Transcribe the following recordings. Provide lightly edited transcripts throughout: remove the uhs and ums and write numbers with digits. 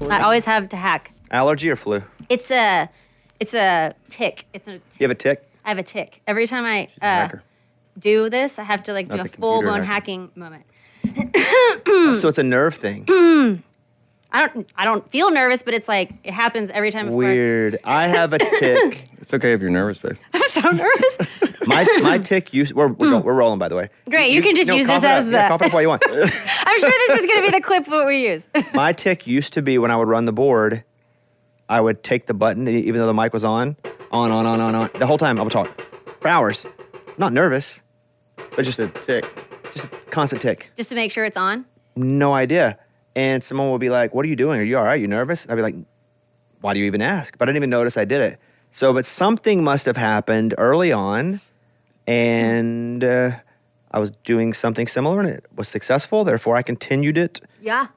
with I it? always have to hack. Allergy or flu? It's a tick. It's a tick. You have a tick? I have a tick. Every time I She's a hacker. do this, I have to like do Not a the full blown computer hacking moment. So it's a nerve thing. I don't feel nervous, but it's like it happens every time. before. Weird. I have a tick. It's okay if you're nervous, babe. I'm so nervous. My tick used. We're rolling, by the way. Great, you can just use this as the. Yeah, cough it up while you want. I'm sure this is going to be the clip what we use. My tick used to be when I would run the board, I would take the button, even though the mic was on. The whole time I would talk for hours. Not nervous, but just a tick. Just a constant tick. Just to make sure it's on. No idea. And someone would be like, "What are you doing? Are you all right? You nervous?" I'd be like, "Why do you even ask?" But I didn't even notice I did it. So, but something must have happened early on, and I was doing something similar, and it was successful. Therefore, I continued it Yeah.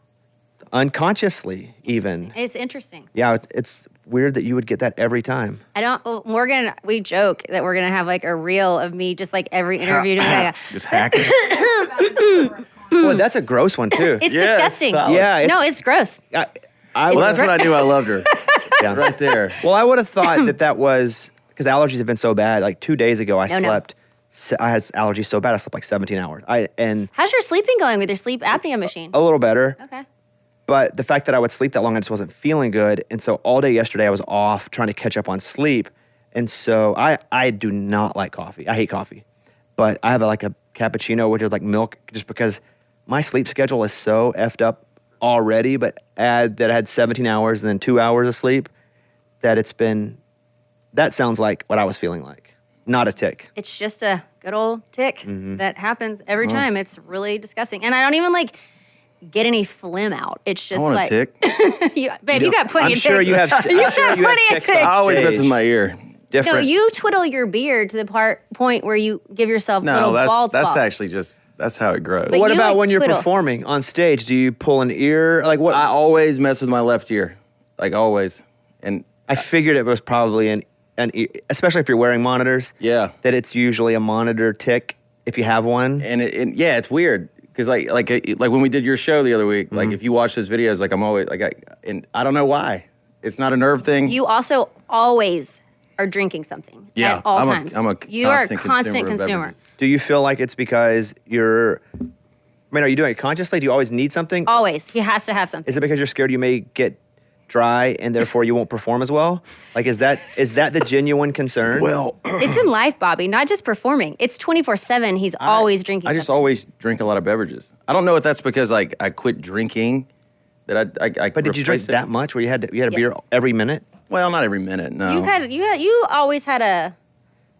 unconsciously, even. It's interesting. Yeah, it's weird that you would get that every time. Morgan, we joke that we're going to have like a reel of me just like every interview doing like Just hacking. Well, that's a gross one too. it's Yeah, disgusting. it's solid. Yeah, No, it's gross. well, Well, that's when I knew I loved her. Yeah. Right there. Well, I would have thought that was because allergies have been so bad. Like 2 days ago, I slept. I had allergies so bad I slept like 17 hours. How's your sleeping going with your sleep apnea machine? A little better. Okay. But the fact that I would sleep that long, I just wasn't feeling good. And so all day yesterday, I was off trying to catch up on sleep. And so I do not like coffee. I hate coffee. But I have like a cappuccino, which is like milk, just because my sleep schedule is so effed up already. But add that I had 17 hours and then 2 hours of sleep, that sounds like what I was feeling like. Not a tick. It's just a good old tick that happens every time. It's really disgusting. And I don't even like get any phlim out. It's just I want like a tick. you got plenty I'm of sure ticks. you have. You I'm sure got you have plenty of ticks ticks. on I always mess stage. with my ear. Different. No, you twiddle your beard to the point where you give yourself little No, bald that's spots. actually just, that's how it grows. But What you, about like, when you're twiddle. performing on stage? Do you pull an ear? Like what? I always mess with my left ear. Like always. And I figured it was probably an ear, especially if you're wearing monitors. yeah. That it's usually a monitor tick if you have one. And yeah, it's weird. Because like when we did your show the other week, like if you watch those videos, like I'm always and I don't know why. It's not a nerve thing. You also always are drinking something Yeah, at all I'm a- times. I'm a you are a constant constant consumer of consumer. beverages. Do you feel like it's because are you doing it consciously? Do you always need something? Always. He has to have something. Is it because you're scared you may get dry and therefore you won't perform as well? Like, is that the genuine concern? Well, It's in life, Bobby, not just performing. It's 24/7. He's always drinking I just something. always drink a lot of beverages. I don't know if that's because like I quit drinking that I But did you drink replaced it. that much where you had a beer Yes. every minute? Well, not every minute, no. You always had a.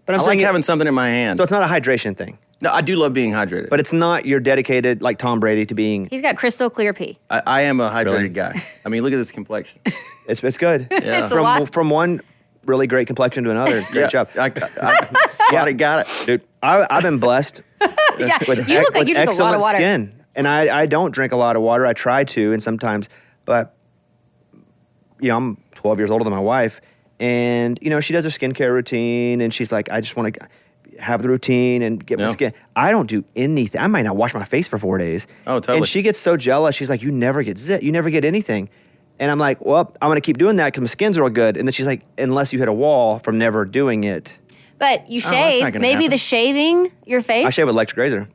But I'm I saying like having something in my hand. so it's not a hydration thing. No, I do love being hydrated. But it's not you're dedicated like Tom Brady to being. He's got crystal clear pee. I am a hydrated Really? guy. I mean, look at this complexion. It's good. Yeah. It's a lot. From one really great complexion to another, great job. I got it. Dude, I've been blessed Yeah, with, you look like you drink a lot excellent of water. skin. And I don't drink a lot of water. I try to, and sometimes, but I'm 12 years older than my wife, and she does her skincare routine, and she's like, I just want to have the routine and get my Yeah. skin. I don't do anything. I might not wash my face for 4 days. Oh, totally. And she gets so jealous. She's like, you never get you never get anything. And I'm like, well, I'm going to keep doing that because my skin's real good. And then she's like, unless you hit a wall from never doing it. But you that's shave. not gonna Maybe happen. the shaving your face. I shave with electric razor.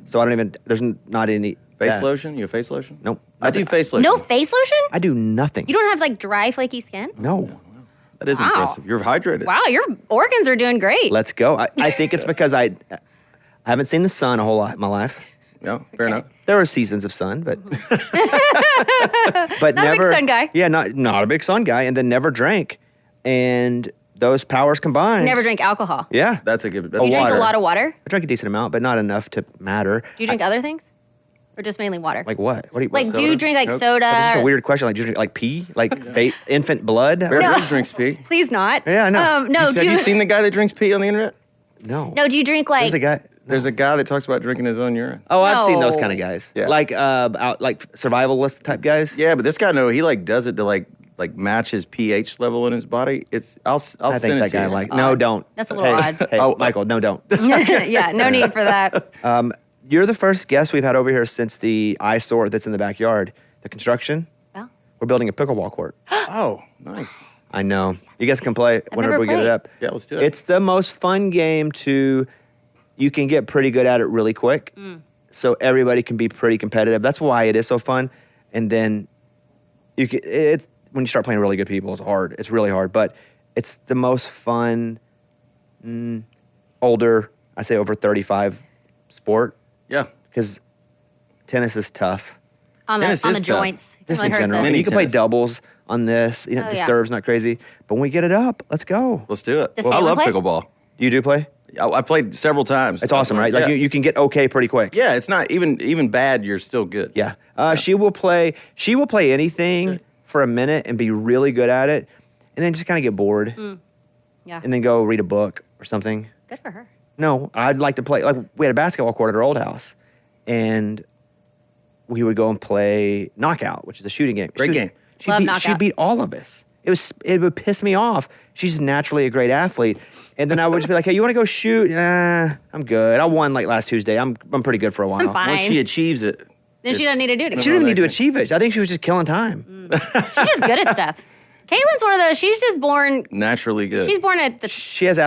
So I don't even, there's not any. Face yeah. lotion? You have face lotion? Nope. I do face lotion. No face lotion? I do nothing. You don't have like dry, flaky skin? No. That is Wow. impressive. You're hydrated. Wow, your organs are doing great. Let's go. I think it's because I haven't seen the sun a whole lot in my life. Yeah, fair enough. There are seasons of sun, but but Not a big never sun guy. Yeah, not a big sun guy, and then never drank, and those powers combined. Never drink alcohol. Yeah, That's a good. You That's drink water. a lot of water? I drank a decent amount, but not enough to matter. Do you drink other things? Or just mainly water? Like what? What do you Like, do you soda? drink like Coke? soda? That's just a weird question. Like, do you drink like pee, like infant blood? Bear No. Grylls drinks pee. Please not. Yeah, I know. No, Have you seen the guy that drinks pee on the internet? No. No, do you drink like There's a guy. There's a guy that talks about drinking his own urine. Oh, I've seen those No. kind of guys. Yeah. Like survivalist type guys. Yeah, but this guy, no, he like does it to like match his pH level in his body. I'll I send think it that to guy you. like That's no, odd. don't. That's a little Hey, odd. Hey, Oh, Michael, no, don't. Yeah, no need for that. You're the first guest we've had over here since the eyesore that's in the backyard, the construction. Oh. We're building a pickleball court. Oh, nice. I know. You guys can play whenever never we get it played. up. Yeah, let's do it. It's the most fun game you can get pretty good at it really quick. So everybody can be pretty competitive. That's why it is so fun. And then it's when you start playing really good people, it's hard. It's really hard. But it's the most fun, older, I say over 35 sport. Yeah. Because tennis is tough. On the Tennis is tough. joints. Just Really in hurt general. the- And you can play tennis. doubles on this. You know, Oh, the yeah. serve's not crazy. But when we get it up, let's go. Let's do it. Does I Caitlin love play? pickleball. You do play? I played several times. It's awesome, right? Like Yeah. you can get okay pretty quick. Yeah, it's not even bad. You're still good. Yeah. She will play anything for a minute and be really good at it, and then just kind of get bored, Yeah. and then go read a book or something. Good for her. No, I'd like to play. Like we had a basketball court at our old house, and we would go and play Knockout, which is a shooting game. Great game. Love She Knockout. beat all of us. It would piss me off. She's naturally a great athlete, and then I would just be like, "Hey, you want to go shoot?" I'm good. I won like last Tuesday. I'm pretty good for a while. I'm fine. Once she achieves it. Then she doesn't need to do it She again. didn't need to Next achieve it. I think she was just killing time. She's just good at stuff. Caitlin's one of those. She's just born. Naturally good. She's born at the. She has very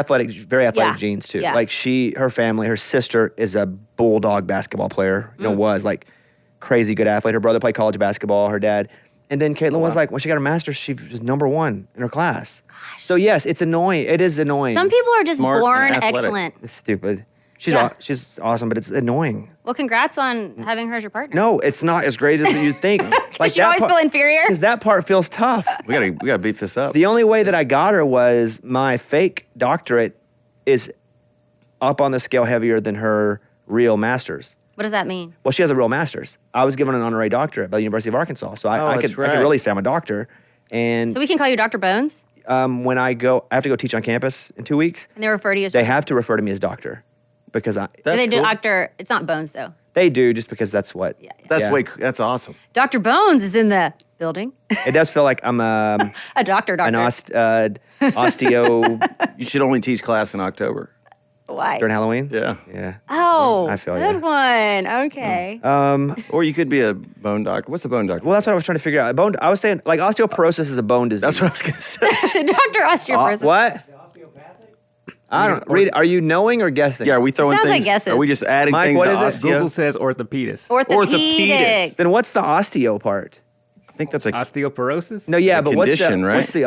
athletic Yeah. genes too. Yeah. Like her family, her sister is a bulldog basketball player. Was like crazy good athlete. Her brother played college basketball. Her dad, and then Caitlin was like, when she got her master's, she was #1 in her class. So yes, it's annoying. It is annoying. Some people are just Smart born and athletic. excellent. It's stupid. She's Yeah. she's awesome, but it's annoying. Well, congrats on having her as your partner. No, it's not as great as you think. Does she always feel inferior? Because that part feels tough. we gotta beat this up. The only way that I got her was my fake doctorate is up on the scale heavier than her real master's. What does that mean? Well, she has a real master's. I was given an honorary doctorate by the University of Arkansas, so I that's could right. really say I'm a doctor. And So we can call you Dr. Bones, when I have to go teach on campus in 2 weeks. and they refer to you as. They have to refer to me as doctor because Do That's they do cool. Doctor? It's not Bones though. they do just because that's what. Yeah. That's awesome. Dr. Bones is in the building. It does feel like I'm A doctor. an osteo You should only teach class in October. Why? during Halloween. Yeah. Yeah. Oh, I feel good ya. one. Okay. Or you could be a bone doctor. What's a bone doctor? Well, that's what I was trying to figure out. I was saying like osteoporosis is a bone disease. That's what I was gonna say. Dr. Osteoporosis. What? I don't read. Are you knowing or guessing? Yeah, are we throwing Sounds like things? guesses. Are we just adding Mike, things what to is it? osteo? Google says orthopedist. Orthopedics. Then what's the osteo part? I think that's a Osteoporosis? No, yeah, but condition, right? what's the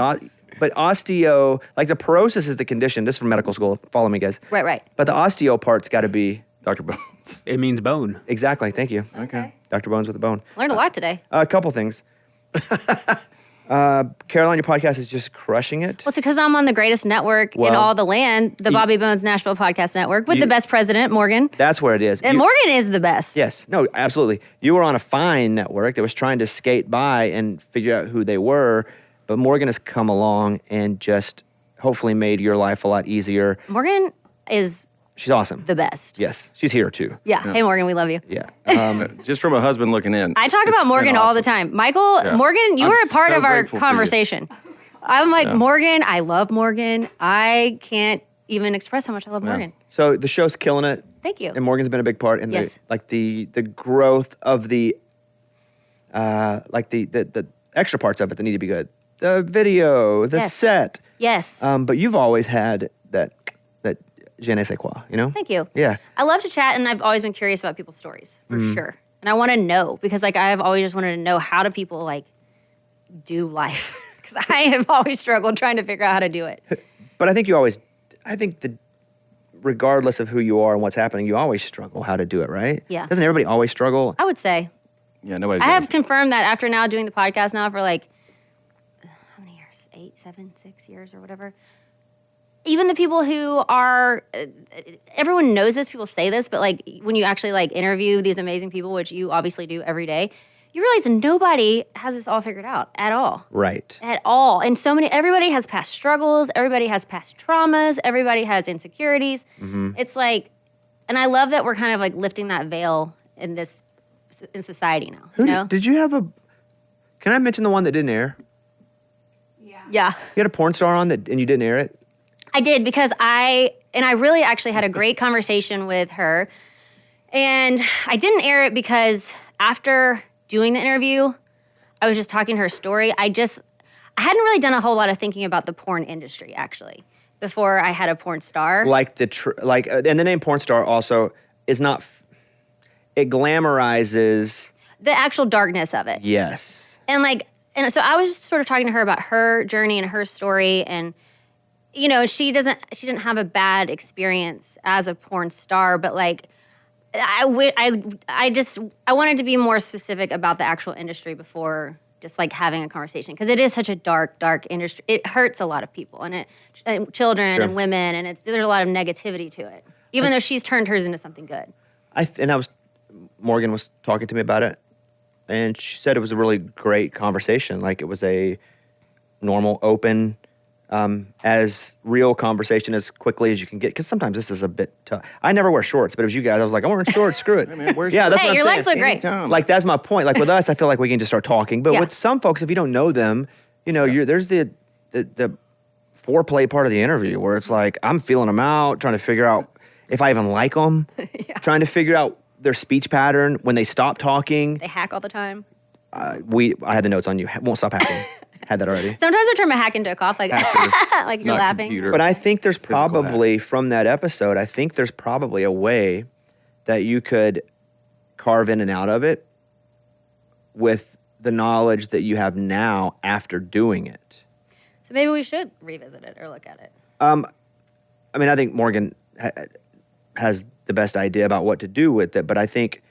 but osteo, like the porosis is the condition. This is from medical school. Follow me, guys. Right. But the osteo part's got to be Dr. Bones. It means bone. exactly. Thank you, Okay. Dr. Bones with a bone. Learned a lot today. A couple things. Caroline, your podcast is just crushing it. Well, it's because I'm on the greatest network in Well, all the land, the Bobby Bones Nashville Podcast Network, with you- the best president, Morgan. That's where it is. And Morgan is the best. Yes. No, absolutely. You were on a fine network that was trying to skate by and figure out who they were, but Morgan has come along and just hopefully made your life a lot easier. Morgan is She's awesome. the best. Yes. She's here too. Yeah. Hey, Morgan, we love you. Yeah. Just from a husband looking in. I talk about Morgan all the time. Michael, Yeah. Morgan, you I'm were a part so of our grateful for you. conversation. I'm like, Morgan, I love Morgan. I can't even express how much I love Morgan. So the show's killing it. Thank you. And Morgan's been a big part in Yes. the growth of the the extra parts of it that need to be good. The video, the Yes. set. Yes. But you've always had that je ne sais quoi, you know? Thank you. Yeah. I love to chat, and I've always been curious about people's stories, for sure. And I want to know, because like I've always just wanted to know, how do people like do life? Because I have always struggled trying to figure out how to do it. But I think that regardless of who you are and what's happening, you always struggle how to do it, right? Yeah. Doesn't everybody always struggle? I would say. Yeah, nobody's I got have confirmed that after now doing the podcast now for like, how many years? 8, 7, 6 years or whatever. Even the people who are, everyone knows this, people say this, but like when you actually like interview these amazing people, which you obviously do every day, you realize nobody has this all figured out at all. Right. At all. And everybody has past struggles, everybody has past traumas, everybody has insecurities. It's like, and I love that we're kind of like lifting that veil in society now. Who you know? did you have can I mention the one that didn't air? Yeah. You had a porn star on and you didn't air it? I did, because I really actually had a great conversation with her. And I didn't air it because after doing the interview, I was just talking her story. I hadn't really done a whole lot of thinking about the porn industry, actually, before I had a porn star. Like and the name porn star also is not. It glamorizes the actual darkness of it. Yes. And so I was just sort of talking to her about her journey and her story, and she didn't have a bad experience as a porn star, but like I wanted to be more specific about the actual industry before just like having a conversation, because it is such a dark industry. It hurts a lot of people and children Sure. and women, and there's a lot of negativity to it, even though she's turned hers into something good. Morgan was talking to me about it, and she said it was a really great conversation. Like, it was a normal, open, as real conversation as quickly as you can get. Because sometimes this is a bit tough. I never wear shorts, but it was you guys. I was like, I'm wearing shorts. Screw it. Hey, man, where's yeah, that's what I'm your saying. legs look great. Anytime. Like, that's my point. Like, with us, I feel like we can just start talking. But Yeah. with some folks, if you don't know them, there's the foreplay part of the interview where it's like, I'm feeling them out, trying to figure out if I even like them, trying to figure out their speech pattern when they stop talking. They hack all the time. I had the notes on you. Won't stop hacking. Had that already. Sometimes I turn my hack into a cough, like like you're Not laughing. computer. But I think there's Physical probably, from that episode, I think there's probably a way that you could carve in and out of it with the knowledge that you have now after doing it. So maybe we should revisit it or look at it. I think Morgan has the best idea about what to do with it, but I think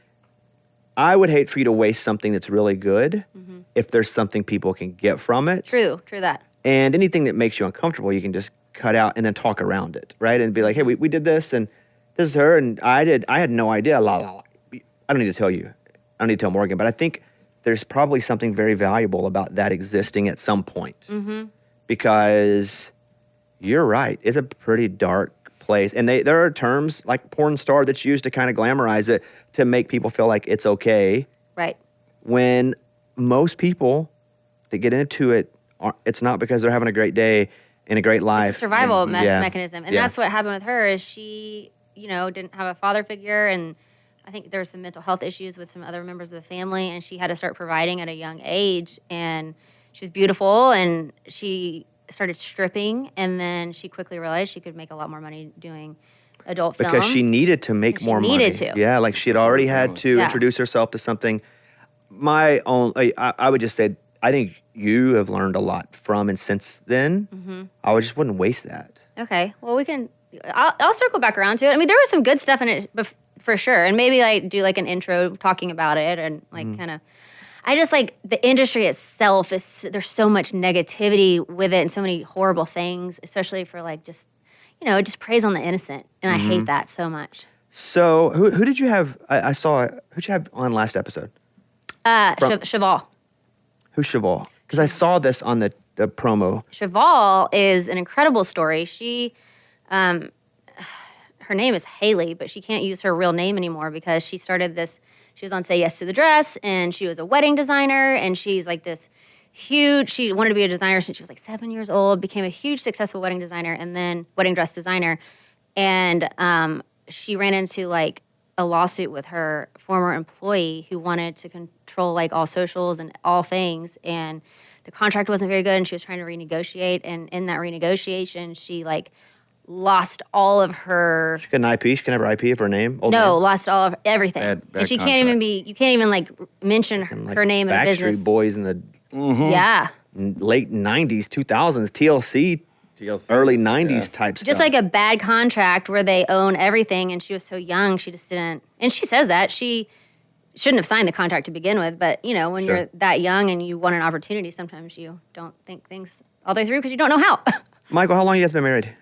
I would hate for you to waste something that's really good if there's something people can get from it. True that. And anything that makes you uncomfortable, you can just cut out and then talk around it, right? And be like, hey, we did this, and this is her, and I had no idea. I don't need to tell you. I don't need to tell Morgan, but I think there's probably something very valuable about that existing at some point. Because you're right. It's a pretty dark place. And there are terms like porn star that's used to kind of glamorize it to make people feel like it's okay. Right. When most people that get into it, it's not because they're having a great day and a great life. It's a survival Yeah. mechanism. And Yeah. that's what happened with her is she, didn't have a father figure, and I think there were some mental health issues with some other members of the family, and she had to start providing at a young age. And she was beautiful, and she started stripping, and then she quickly realized she could make a lot more money doing adult film. Because she needed to make She more money. needed to. Yeah, like she had already had to Yeah. introduce herself to something. I would just say, I think you have learned a lot from and since then. I just wouldn't waste that. Okay. Well, I'll circle back around to it. I mean, there was some good stuff in it for sure. And maybe like do like an intro talking about it and like kind of, I just like the industry itself there's so much negativity with it and so many horrible things, especially for like just, it just preys on the innocent. And I hate that so much. So who did you have? I saw, who'd you have on last episode? Cheval. Who's Cheval? Because I saw this on the promo. Cheval is an incredible story. She, her name is Haley, but she can't use her real name anymore because she started this. She was on Say Yes to the Dress, and she was a wedding designer, and she's like this huge. She wanted to be a designer since she was like 7 years old. Became a huge successful wedding designer, and then wedding dress designer, and she ran into like a lawsuit with her former employee who wanted to control like all socials and all things, and the contract wasn't very good, and she was trying to renegotiate, and in that renegotiation she like lost all of her She got an IP. She can have her IP of her name. Old no name. lost all of everything. Bad and she contract. can't even be you can't even like mention Like her name in a Backstreet business. Boys in the Yeah, late 90s, 2000s, TLC, early 90s type stuff. just like a bad contract where they own everything, and she was so young, she just didn't. And she says that she shouldn't have signed the contract to begin with, but when Sure. you're that young and you want an opportunity, sometimes you don't think things all the way through because you don't know how. Michael, how long you guys been married?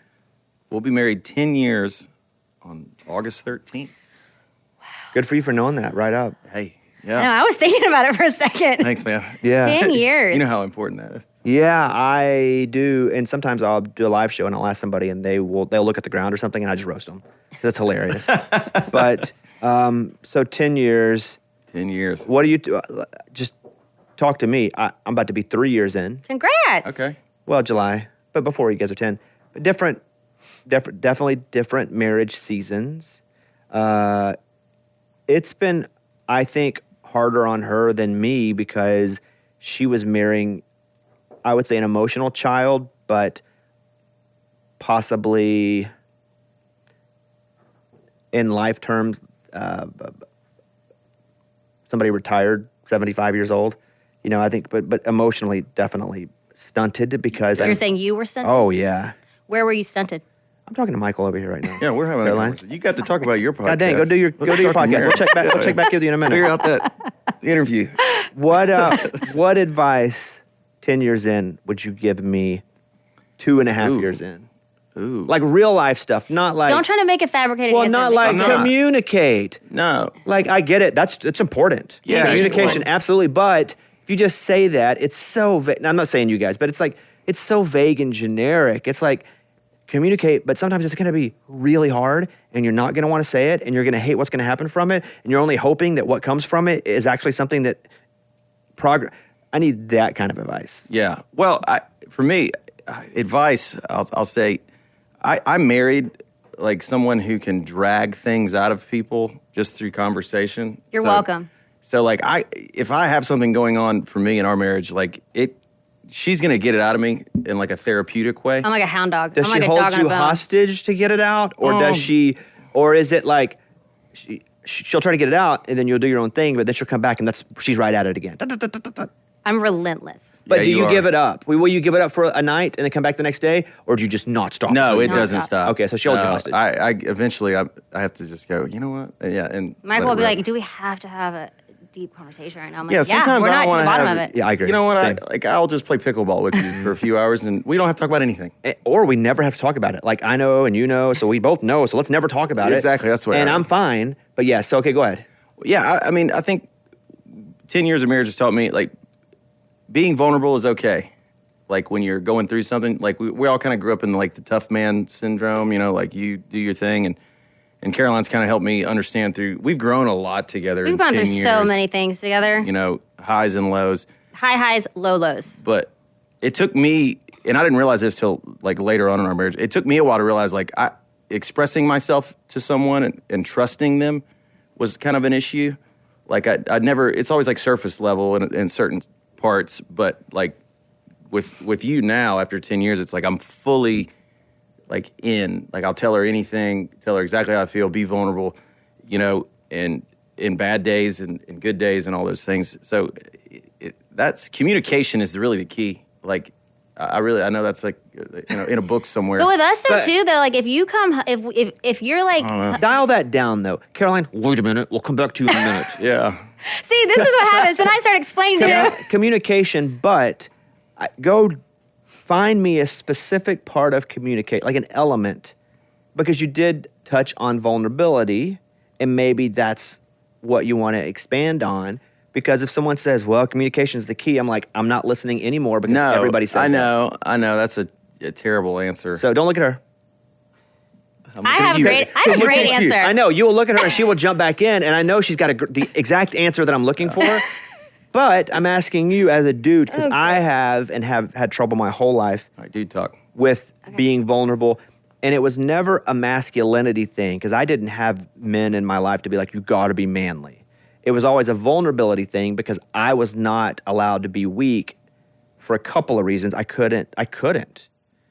We'll be married 10 years on August 13th. Good for you for knowing that right up. Hey, No, yeah. I was thinking about it for a second. Thanks, man. Yeah. 10 years. You know how important that is. Yeah, I do. And sometimes I'll do a live show and I'll ask somebody and they'll look at the ground or something and I just roast them. That's hilarious. But so 10 years. 10 years. What do you do? Just talk to me. I'm about to be 3 years in. Congrats. Okay. Well, July, but before you guys are 10. But definitely different marriage seasons. It's been, I think, harder on her than me because she was marrying, I would say, an emotional child, but possibly in life terms, somebody retired, 75 years old. You know, I think, but emotionally, definitely stunted because You're saying you were stunted? Oh, yeah. Where were you stunted? I'm talking to Michael over here right now. Yeah, we're having a conversation. You got to talk about your podcast. God dang, go do your podcast. We'll check back with you in a minute. Figure out that interview. What advice 10 years in would you give me 2.5 years in? Ooh. Like real life stuff, not like... Don't try to make a fabricated Well, answer. not Make like it good. communicate. No. Like, I get it. It's important. Yeah, Communication, important. absolutely. But if you just say that, it's so vague. I'm not saying you guys, but it's like, it's so vague and generic. It's like, communicate, but sometimes it's going to be really hard and you're not going to want to say it and you're going to hate what's going to happen from it and you're only hoping that what comes from it is actually something that I need that kind of advice. Yeah. Well, for me, advice, I'll say, I'm married like someone who can drag things out of people just through conversation. You're welcome. So like if I have something going on for me in our marriage, like she's gonna get it out of me in like a therapeutic way. I'm like a hound dog. Does I'm she like a hold dog on you a bone. hostage to get it out, or does she, or is it like she'll try to get it out and then you'll do your own thing, but then she'll come back and she's right at it again. I'm relentless. But Yeah, do you are. give it up? Will you give it up for a night and then come back the next day, or do you just not stop? No, it No, doesn't stop. stop. Okay, so she holds you No, hostage. I eventually I have to just go, you know what? Yeah, and Michael let will be it like, rip. do we have to have a deep conversation right now? I'm like, Yeah, sometimes we're I not don't to the wanna bottom have of it. Yeah, I agree. You know what? Same. I'll just play pickleball with you for a few hours, and we don't have to talk about anything. Or we never have to talk about it. Like, I know and you know, so we both know, so let's never talk about it. Exactly, that's what And I- I'm fine, but yeah, so okay, go ahead. Yeah, I mean, I think 10 years of marriage has taught me, like, being vulnerable is okay. Like, when you're going through something, like, we all kind of grew up in, like, the tough man syndrome, you know, like, you do your thing, and Caroline's kind of helped me understand we've grown a lot together We've in gone 10 through years, so many things together. you know, highs and lows. High highs, low lows. But it took me, and I didn't realize this till, like, later on in our marriage, it took me a while to realize, like, expressing myself to someone and trusting them was kind of an issue. Like, I'd never, it's always, like, surface level in certain parts, but, like, with you now, after 10 years, it's like I'm fully, like, in. Like, I'll tell her anything, tell her exactly how I feel, be vulnerable, you know, and in bad days and in good days and all those things. So that's communication is really the key. Like, I know that's, like, you know, in a book somewhere. But with us though But- too, though, like if you come, if you're like, Dial that down, though. Caroline, wait a minute. We'll come back to you in a minute. Yeah. see, this is what happens. Then I start explaining to him. Communication, but go find me a specific part of communicate, like an element, because you did touch on vulnerability, and maybe that's what you want to expand on. Because if someone says, well, communication is the key, I'm like, I'm not listening anymore because No, everybody says I that. know. That's a terrible answer. So don't look at her. I have a great answer. I know, you will look at her and she will jump back in, and I know she's got the exact answer that I'm looking for. But I'm asking you as a dude, because I have had trouble my whole life All right, dude, talk. with being vulnerable. And it was never a masculinity thing, because I didn't have men in my life to be like, you gotta be manly. It was always a vulnerability thing because I was not allowed to be weak for a couple of reasons. I couldn't.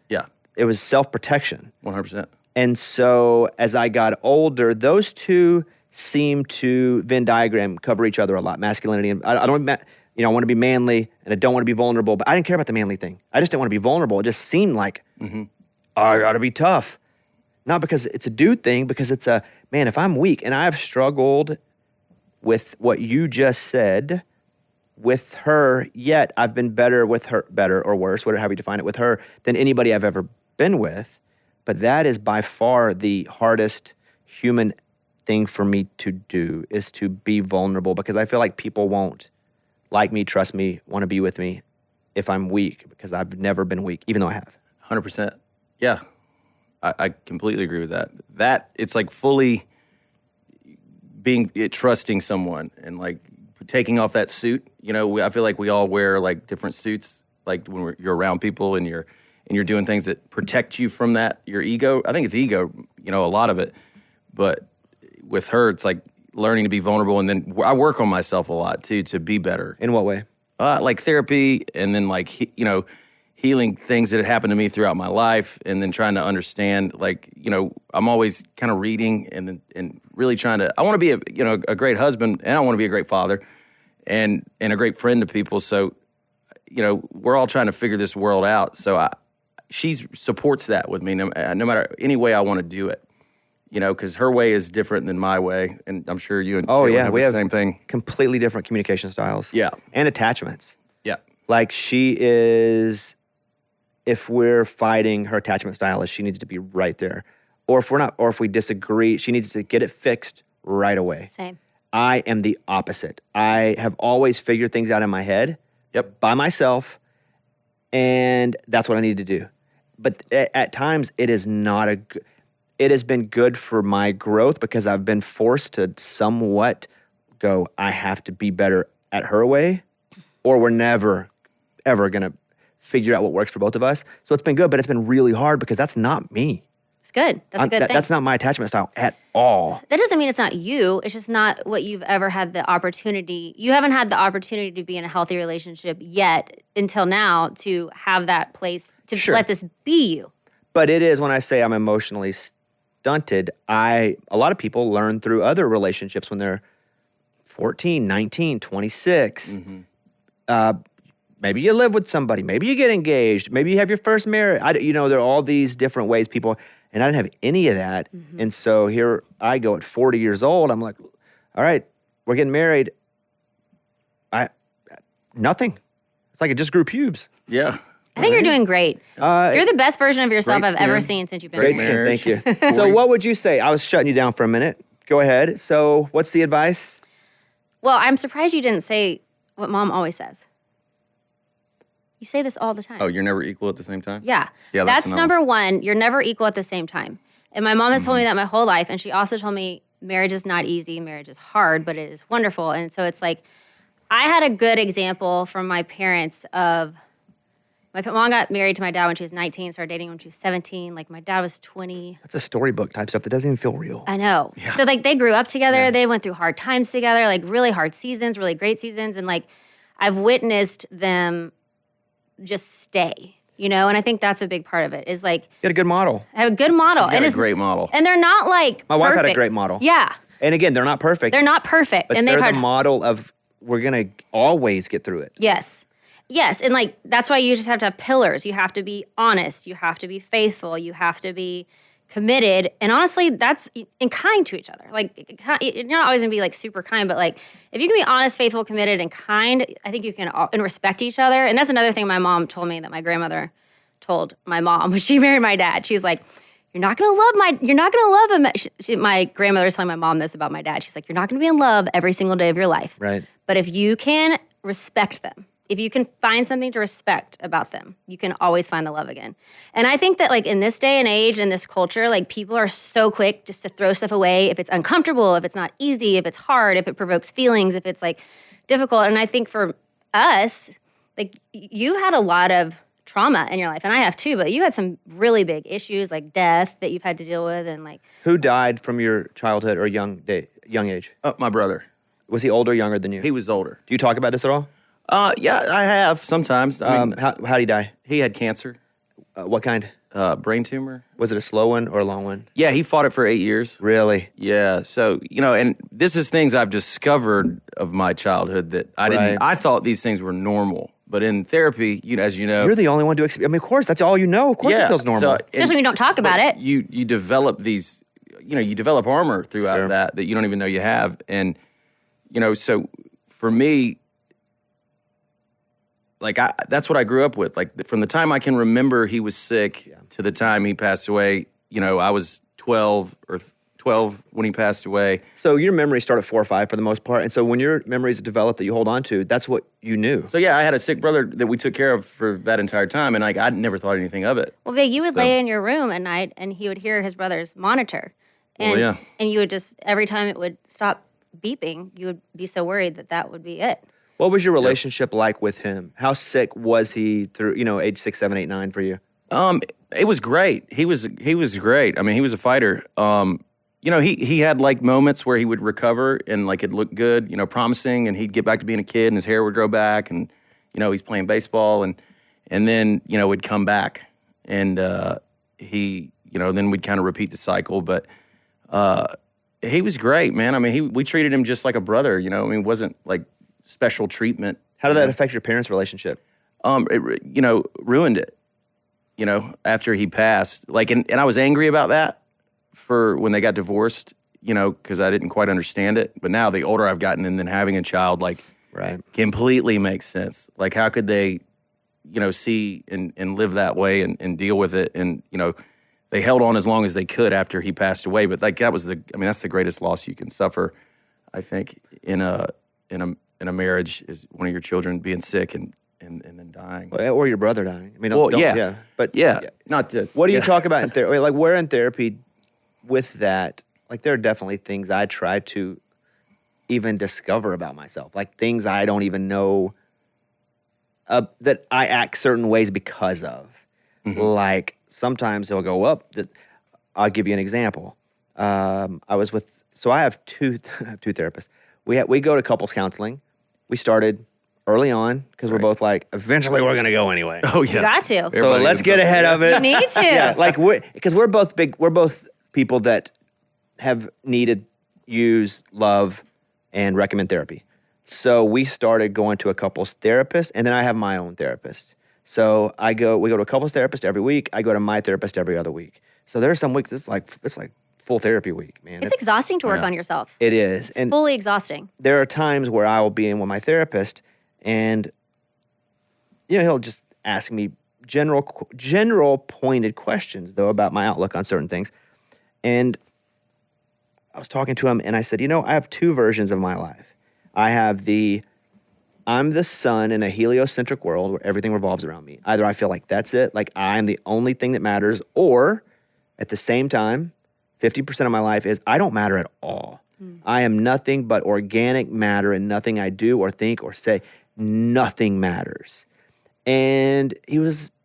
Yeah, It was self-protection. 100%. And so as I got older, those two seemed to Venn diagram cover each other a lot. Masculinity and I don't, I want to be manly and I don't want to be vulnerable, but I didn't care about the manly thing. I just didn't want to be vulnerable. It just seemed like I got to be tough. Not because it's a dude thing, because it's man, if I'm weak, and I've struggled with what you just said with her, yet I've been better with her, better or worse, whatever you define it, with her than anybody I've ever been with. But that is by far the hardest human thing for me to do, is to be vulnerable, because I feel like people won't like me, trust me, want to be with me if I'm weak, because I've never been weak, even though I have. 100%. Yeah, I completely agree with that. That, it's like fully trusting someone and like taking off that suit. You know, I feel like we all wear like different suits, like when you're around people and you're doing things that protect you from that, your ego. I think it's ego, you know, a lot of it. But with her, it's like learning to be vulnerable. And then I work on myself a lot too, to be better. In what way? Like therapy, and then like healing things that had happened to me throughout my life, and then trying to understand. Like I'm always kind of reading and really trying to. I want to be a great husband, and I want to be a great father, and a great friend to people. So we're all trying to figure this world out. So she supports that with me, no matter any way I want to do it. Because her way is different than my way, and I'm sure you and Caitlin have the same thing. Completely different communication styles. Yeah, and attachments. Yeah, like she is. If we're fighting, her attachment style is she needs to be right there, or if we're not, or if we disagree, she needs to get it fixed right away. Same. I am the opposite. I have always figured things out in my head. Yep. By myself, and that's what I need to do. But at times, it is not it has been good for my growth because I've been forced to somewhat go, I have to be better at her way, or we're never, ever going to figure out what works for both of us. So it's been good, but it's been really hard because that's not me. It's good. That's a good thing. That's not my attachment style at all. That doesn't mean it's not you. It's just not what you've ever had the opportunity. You haven't had the opportunity to be in a healthy relationship yet until now to have that place to let this be you. But it is when I say I'm emotionally stunted, a lot of people learn through other relationships when they're 14, 19, 26. Mm-hmm. Maybe you live with somebody. Maybe you get engaged. Maybe you have your first marriage. There are all these different ways people, and I didn't have any of that. Mm-hmm. And so here I go at 40 years old. I'm like, all right, we're getting married. Nothing. It's like it just grew pubes. Yeah. I think you're doing great. You're the best version of yourself I've ever seen since you've been married. Great skin, thank you. So what would you say? I was shutting you down for a minute. Go ahead. So what's the advice? Well, I'm surprised you didn't say what Mom always says. You say this all the time. Oh, you're never equal at the same time? Yeah. Yeah, that's number one. You're never equal at the same time. And my mom has told me that my whole life. And she also told me marriage is not easy. Marriage is hard, but it is wonderful. And so it's like, I had a good example from my parents of, my mom got married to my dad when she was 19, started dating when she was 17. Like, my dad was 20. That's a storybook type stuff that doesn't even feel real. I know. Yeah. So, like, they grew up together. Yeah. They went through hard times together, like, really hard seasons, really great seasons. And, like, I've witnessed them just stay, and I think that's a big part of it is, like... You had a good model. I have a good model. She's got a great model. And they're not, like, my wife had a great model. Yeah. And, again, they're not perfect. They're not perfect. But and they're the model of, we're going to always get through it. Yes. Yes, and like that's why you just have to have pillars. You have to be honest. You have to be faithful. You have to be committed. And honestly, that's and kind to each other. Like you're not always gonna be like super kind, but like if you can be honest, faithful, committed, and kind, I think you can and respect each other. And that's another thing my mom told me that my grandmother told my mom when she married my dad. She's like, you're not gonna love him. My grandmother was telling my mom this about my dad. She's like, you're not gonna be in love every single day of your life. Right. But if you can respect them, if you can find something to respect about them, you can always find the love again. And I think that like in this day and age, in this culture, like people are so quick just to throw stuff away if it's uncomfortable, if it's not easy, if it's hard, if it provokes feelings, if it's like difficult. And I think for us, like you had a lot of trauma in your life, and I have too, but you had some really big issues like death that you've had to deal with and like. Who died from your childhood or young age? My brother. Was he older or younger than you? He was older. Do you talk about this at all? Yeah, I have sometimes. I mean, how did he die? He had cancer. What kind? Brain tumor. Was it a slow one or a long one? Yeah, he fought it for 8 years. Really? Yeah. So, and this is things I've discovered of my childhood that I didn't, Right. I thought these things were normal. But in therapy, as you know. You're the only one to experience. I mean, of course, that's all you know. Of course it feels normal. So, especially when you don't talk about it. You develop these, you develop armor throughout Sure. that you don't even know you have. And, so for me, like that's what I grew up with. Like from the time I can remember he was sick to the time he passed away, I was 12 when he passed away. So your memories start at 4 or 5 for the most part. And so when your memories develop that you hold on to, that's what you knew. So yeah, I had a sick brother that we took care of for that entire time. And like, I never thought anything of it. Well, Vic, you would lay in your room at night and he would hear his brother's monitor. And, and you would just, every time it would stop beeping, you would be so worried that would be it. What was your relationship like with him? How sick was he through, age 6, 7, 8, 9 for you? It was great. He was great. I mean, he was a fighter. He had like moments where he would recover and like it looked good, promising, and he'd get back to being a kid and his hair would grow back and he's playing baseball and then, would come back and he, then we'd kind of repeat the cycle. But he was great, man. I mean, we treated him just like a brother, it wasn't like special treatment. How did that affect your parents' relationship? It ruined it, after he passed. Like, and I was angry about that for when they got divorced, because I didn't quite understand it. But now the older I've gotten and then having a child, like, right, completely makes sense. Like, how could they, see and live that way and deal with it? And, they held on as long as they could after he passed away. But like, that's the greatest loss you can suffer, I think, in a marriage, is one of your children being sick and then dying. Or your brother dying. I mean, yeah. But not to. What do you talk about in therapy? Like, where in therapy with that? Like, there are definitely things I try to even discover about myself, like things I don't even know that I act certain ways because of. Mm-hmm. Like, sometimes he'll go up. I'll give you an example. I have two therapists. We go to couples counseling. We started early on because we're both like, eventually we're gonna go anyway. Oh yeah, you got to. So let's get ahead of it. You need to. Yeah, like because we're both people that have needed, use, love, and recommend therapy. So we started going to a couples therapist, and then I have my own therapist. So we go to a couples therapist every week. I go to my therapist every other week. So there are some weeks it's like full therapy week, man. It's exhausting to work on yourself. It is. It's fully exhausting. There are times where I will be in with my therapist, and he'll just ask me general pointed questions though about my outlook on certain things. And I was talking to him, and I said, I have two versions of my life. I have I'm the sun in a heliocentric world where everything revolves around me. Either I feel like that's it, like I'm the only thing that matters, or at the same time, 50% of my life is I don't matter at all. I am nothing but organic matter, and nothing I do or think or say, nothing matters. And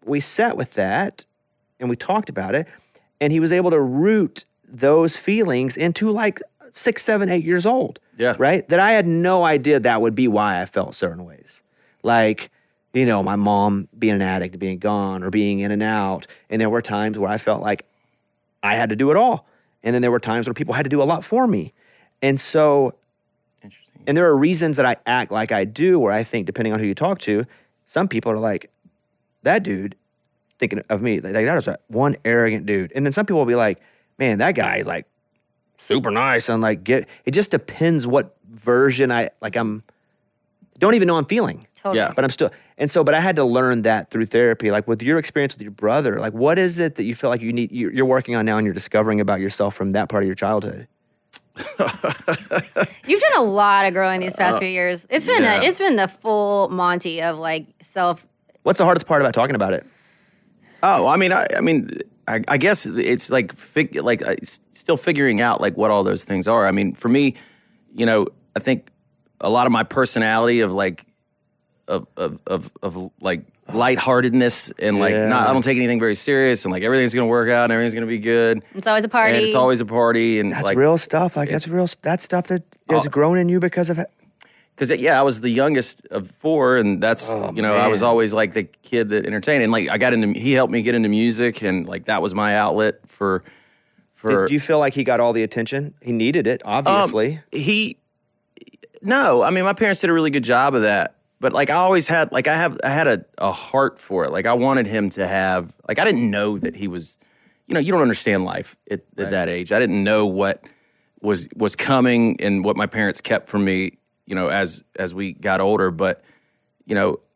we sat with that and we talked about it, and he was able to root those feelings into like 6, 7, 8 years old. Yeah. Right? That I had no idea that would be why I felt certain ways. Like, my mom being an addict, being gone or being in and out. And there were times where I felt like I had to do it all. And then there were times where people had to do a lot for me. And so, interesting. And there are reasons that I act like I do, where I think, depending on who you talk to, some people are like, that dude, thinking of me, like that is one arrogant dude. And then some people will be like, man, that guy is like super nice. And like, it just depends what version don't even know I'm feeling. Totally. Yeah. But I'm still, but I had to learn that through therapy. Like, with your experience with your brother, like, what is it that you feel like you're working on now and you're discovering about yourself from that part of your childhood? You've done a lot of growing these past few years. It's been the full Monty of like self. What's the hardest part about talking about it? Oh, I guess it's like still figuring out like what all those things are. I mean, for me, I think a lot of my personality of like lightheartedness and like I don't take anything very serious, and like everything's gonna work out and everything's gonna be good. It's always a party. And it's always a party, and that's like real stuff. Like that's stuff that has grown in you because of it. Because I was the youngest of 4, and that's I was always like the kid that entertained, and like he helped me get into music, and like that was my outlet for. Do you feel like he got all the attention? He needed it, obviously. No, I mean my parents did a really good job of that, but like I always had like I had a heart for it. Like I wanted him to have like I didn't know that he was, you don't understand life at that age. I didn't know what was coming and what my parents kept from me. As we got older, but,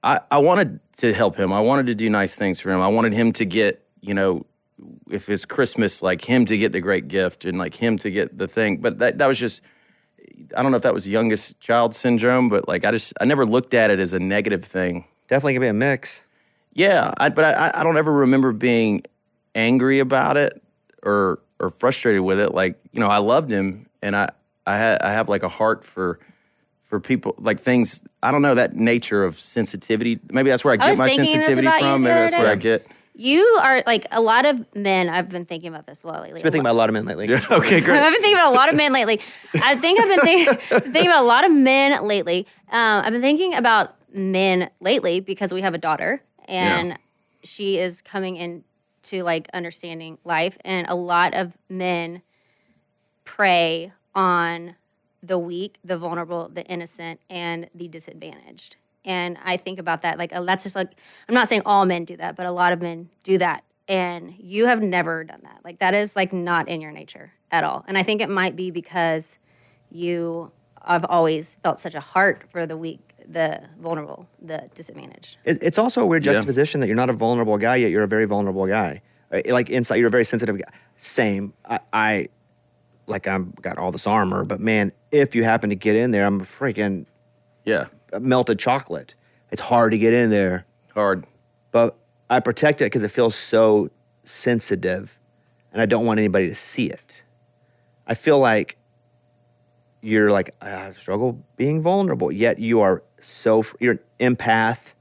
I wanted to help him. I wanted to do nice things for him. I wanted him to get, if it's Christmas, like him to get the great gift and like him to get the thing. But that was just, I don't know if that was youngest child syndrome, but like I never looked at it as a negative thing. Definitely can be a mix. Yeah, but I don't ever remember being angry about it or frustrated with it. Like, I loved him, and I have like a heart for people, like things, I don't know, that nature of sensitivity. Maybe that's where I get my sensitivity from. Maybe that's where I get. You are like a lot of men. I've been thinking about this a lot lately. I've been thinking about a lot of men lately. Okay, great. I've been thinking about a lot of men lately. I think I've been thinking about a lot of men lately. I've been thinking about men lately because we have a daughter and she is coming into like understanding life, and a lot of men prey on the weak, the vulnerable, the innocent, and the disadvantaged. And I think about that, like, that's just like, I'm not saying all men do that, but a lot of men do that. And you have never done that. Like, that is like not in your nature at all. And I think it might be because you have always felt such a heart for the weak, the vulnerable, the disadvantaged. It's also a weird juxtaposition that you're not a vulnerable guy, yet you're a very vulnerable guy. Like inside, you're a very sensitive guy. Same. I got all this armor, but man, if you happen to get in there, I'm a freaking melted chocolate. It's hard to get in there. Hard. But I protect it because it feels so sensitive, and I don't want anybody to see it. I feel like you're like, I struggle being vulnerable, yet you are you're an empath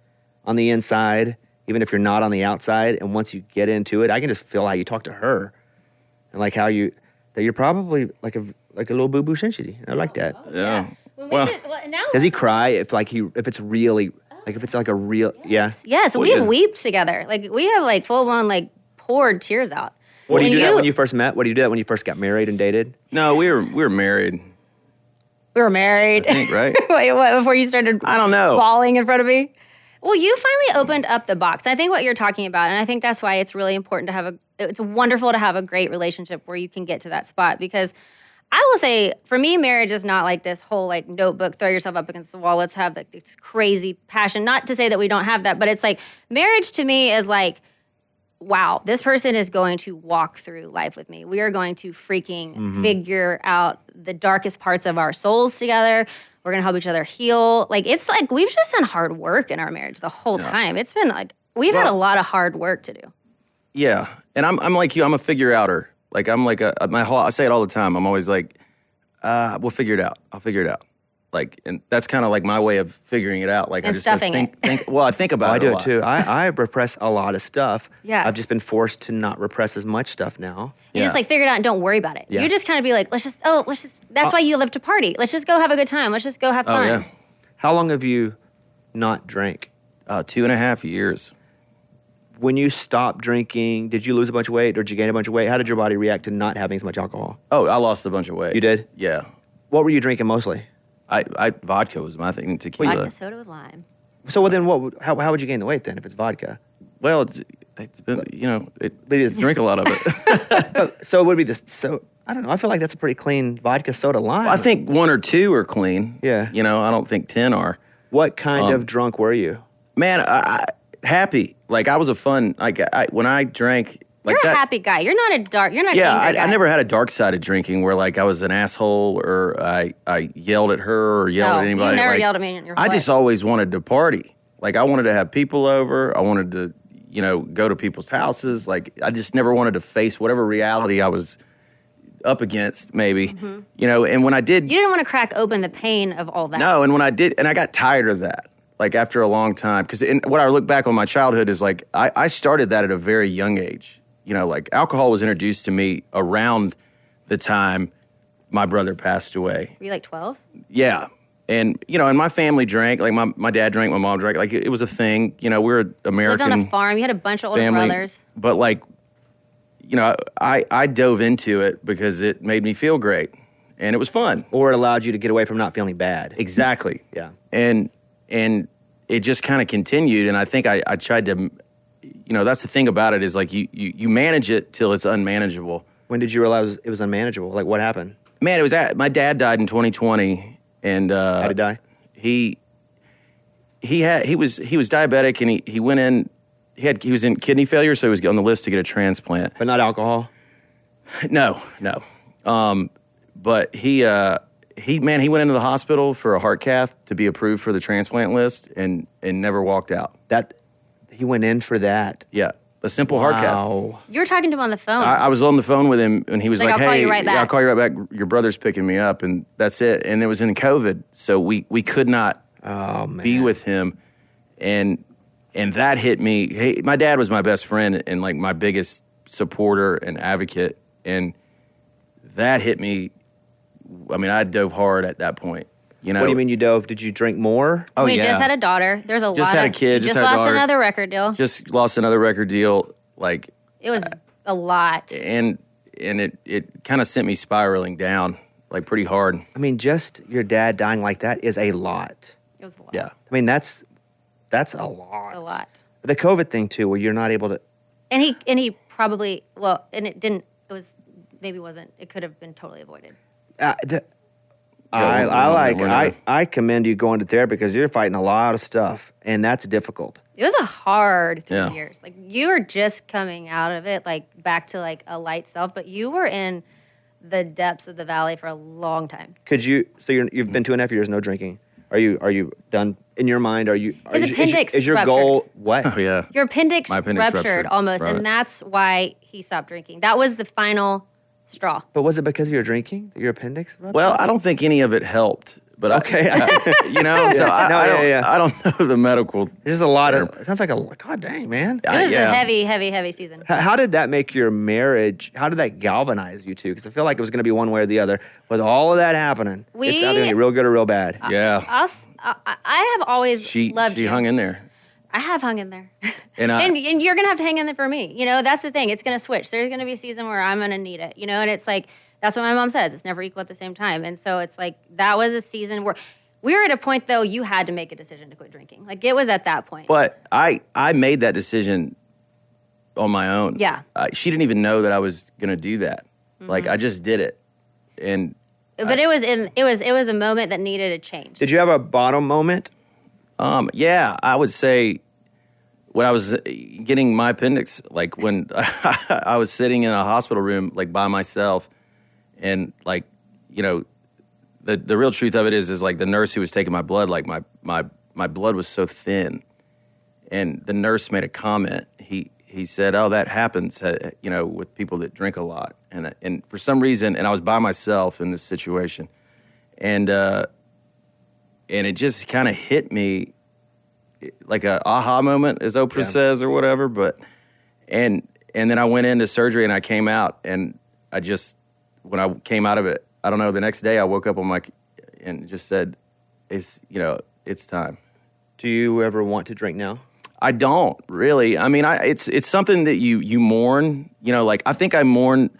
on the inside, even if you're not on the outside. And once you get into it, I can just feel how you talk to her, and like that you're probably like a little boo boo shinshiri. I like that. Yeah. Well, now does he cry if it's really like if it's like a real Yes, we have weeped together. Like we have like full blown like poured tears out. What do you do that when you first met? What do you do that when you first got married and dated? No, we were married. We were married. I think, right? Wait, what, before you started I don't know. bawling in front of me? Well, you finally opened up the box. I think what you're talking about, and I think that's why it's really important to have it's wonderful to have a great relationship where you can get to that spot, because I will say, for me, marriage is not like this whole like notebook, throw yourself up against the wall, let's have like this crazy passion. Not to say that we don't have that, but it's like marriage to me is like, wow, this person is going to walk through life with me. We are going to freaking figure out the darkest parts of our souls together. We're going to help each other heal. Like, it's like we've just done hard work in our marriage the whole time. It's been like, we've had a lot of hard work to do. Yeah. And I'm like you, I'm a figure outer. Like, I'm like I say it all the time. I'm always like, we'll figure it out. I'll figure it out. Like, and that's kind of like my way of figuring it out. Like, And I just stuffing I think about it I do a it lot. too. I repress a lot of stuff. Yeah. I've just been forced to not repress as much stuff now. You just like figure it out and don't worry about it. Yeah. You just kind of be like, let's just, that's why you live to party. Let's just go have a good time. Let's just go have fun. Oh, yeah. How long have you not drank? 2.5 years. When you stopped drinking, did you lose a bunch of weight or did you gain a bunch of weight? How did your body react to not having as much alcohol? Oh, I lost a bunch of weight. You did? Yeah. What were you drinking mostly? Vodka was my thing, tequila. Vodka soda with lime. So then how would you gain the weight then if it's vodka? Well, drink a lot of it. So it would be this. So I don't know. I feel like that's a pretty clean vodka soda lime. I think 1 or 2 are clean. Yeah. I don't think 10 are. What kind of drunk were you? Man, I happy. Like, I was a fun, like, when I drank, like You're that. a happy guy. You're not an angry Yeah, guy. I never had a dark side of drinking where, like, I was an asshole or I yelled at her or yelled at anybody. You never like, yelled at me in your I just always wanted to party. Like, I wanted to have people over. I wanted to, go to people's houses. Like, I just never wanted to face whatever reality I was up against, maybe. And when I did... You didn't want to crack open the pain of all that. No, and when I did, and I got tired of that, like, after a long time. Because what I look back on my childhood is, like, I started that at a very young age. Like, alcohol was introduced to me around the time my brother passed away. Were you like 12? Yeah. And, and my family drank. Like, my dad drank, my mom drank. Like, it was a thing. We're an American Lived on a farm. You had a bunch of older family. brothers. But, like, I dove into it because it made me feel great. And it was fun. Or it allowed you to get away from not feeling bad. Exactly. Yeah. And it just kind of continued. And I think I tried to, that's the thing about it is, like, you manage it till it's unmanageable. When did you realize it was unmanageable? Like, what happened? Man, my dad died in 2020. And How'd he die? He was diabetic, and he went in. He was in kidney failure, so he was on the list to get a transplant. But not alcohol? No. But he went into the hospital for a heart cath to be approved for the transplant list, and never walked out. He went in for that? Yeah, a simple heart cath. Wow. You were talking to him on the phone. I was on the phone with him, and he was like, I'll call hey, you right back. I'll call you right back. Your brother's picking me up, and that's it. And it was in COVID, so we could not be with him. And that hit me. Hey, my dad was my best friend and, like, my biggest supporter and advocate. And that hit me. I mean, I dove hard at that point. You know, What do you mean you dove? Did you drink more? Oh, we yeah. just had a daughter. There's a lot. Just had a kid, Just just had a lost daughter. another record deal. Just lost another record deal. Like, It was a lot. and it kind of sent me spiraling down, like pretty hard. I mean, just your dad dying like that is a lot. It was a lot. Yeah. I mean, that's a lot. It's a lot. The COVID thing too, where you're not able to. And he probably and it didn't. It was maybe wasn't. It could have been totally avoided. I commend you going to therapy because you're fighting a lot of stuff, and that's difficult. It was a hard 3 Yeah. years. Like you were just coming out of it, like back to like a light self, but you were in the depths of the valley for a long time. Could you? So you've been 2.5 years no drinking. Are you done in your mind? His appendix is your ruptured. goal what? Oh yeah. Your appendix, My appendix ruptured. almost, Right. and that's why he stopped drinking. That was the final straw. But was it because of your drinking? Your appendix? ruptured? Well, I don't think any of it helped. But Okay. you know, so Yeah. I don't know the medical. There's a lot of. It sounds like God dang, man. It was yeah. a heavy season. How did that make your marriage? How did that galvanize you two? Because I feel like it was going to be one way or the other. With all of that happening, it's either going to be real good or real bad. Yeah. I have always She loved you. hung in there. I have hung in there. And and you're going to have to hang in there for me. You know, that's the thing. It's going to switch. There's going to be a season where I'm going to need it, you know, and it's like, that's what my mom says. It's never equal at the same time. And so it's like, that was a season where we were at a point, though, you had to make a decision to quit drinking. Like, it was at that point. But I made that decision on my own. Yeah. She didn't even know that I was going to do that. Like, I just did it. And But it was a moment that needed a change. Did you have a bottom moment? yeah, I would say when I was getting my appendix, like when I was sitting in a hospital room, like by myself, and like, you know, the real truth of it is like the nurse who was taking my blood, like my blood was so thin, and the nurse made a comment. He said, "Oh, that happens, you know, with people that drink a lot," and for some reason, and I was by myself in this situation, and it just kind of hit me like a aha moment, as Oprah says or whatever. But and then I went into surgery and I came out, and I just when I came out of it, I don't know. The next day I woke up and just said, "It's it's time." Do you ever want to drink now? I don't really. I mean, it's something that you mourn. You know, like I think I mourn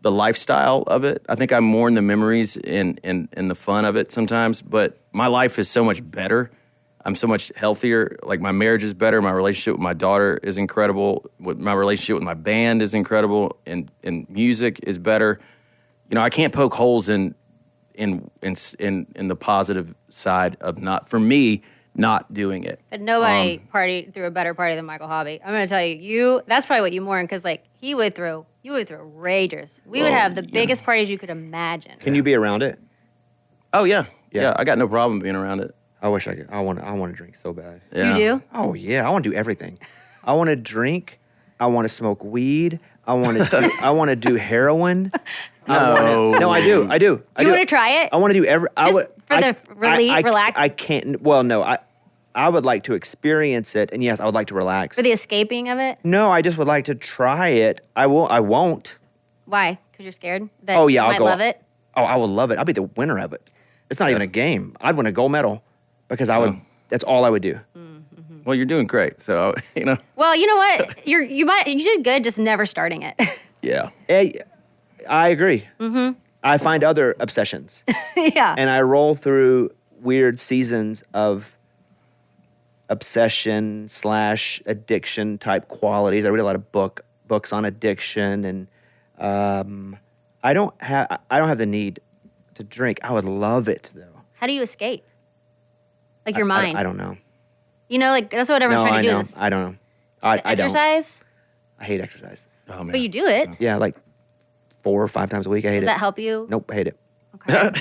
the lifestyle of it. I think I mourn the memories and the fun of it sometimes. But my life is so much better. I'm so much healthier. Like my marriage is better. My relationship with my daughter is incredible. My relationship with my band is incredible, and music is better. You know, I can't poke holes in the positive side of not doing it. But nobody partied through a better party than Michael Hobby. I'm going to tell you, that's probably what you mourn, because like you would throw ragers. We would have the biggest parties you could imagine. Can you be around it? Oh yeah. Yeah. Yeah. I got no problem being around it. I wish I could. I want to drink so bad. Yeah. You do? Oh yeah, I want to do everything. I want to drink. I want to smoke weed. I want to do heroin. No. I do. You want to try it? I want to do every. Relax? I can't. Well, no. I would like to experience it, and yes, I would like to relax. For the escaping of it? No, I just would like to try it. I won't. Why? Because you're scared that Oh yeah, you I'll might go. love it? Oh, I will love it. I'll be the winner of it. It's not even a game. I'd win a gold medal because I would. That's all I would do. Well, you're doing great. So, you know. Well, you know what? You did good just never starting it. Yeah. I agree. Mm-hmm. I find other obsessions. Yeah. And I roll through weird seasons of obsession / addiction type qualities. I read a lot of books on addiction, and I don't have the need to drink. I would love it though. How do you escape? Like your mind. I don't know. You know, like that's what everyone's trying to do. Is I don't know. I don't. exercise. I hate exercise. Oh man. But you do it. Yeah, like 4 or 5 times a week. I hate Does it. that help you? Nope, I hate it. Okay.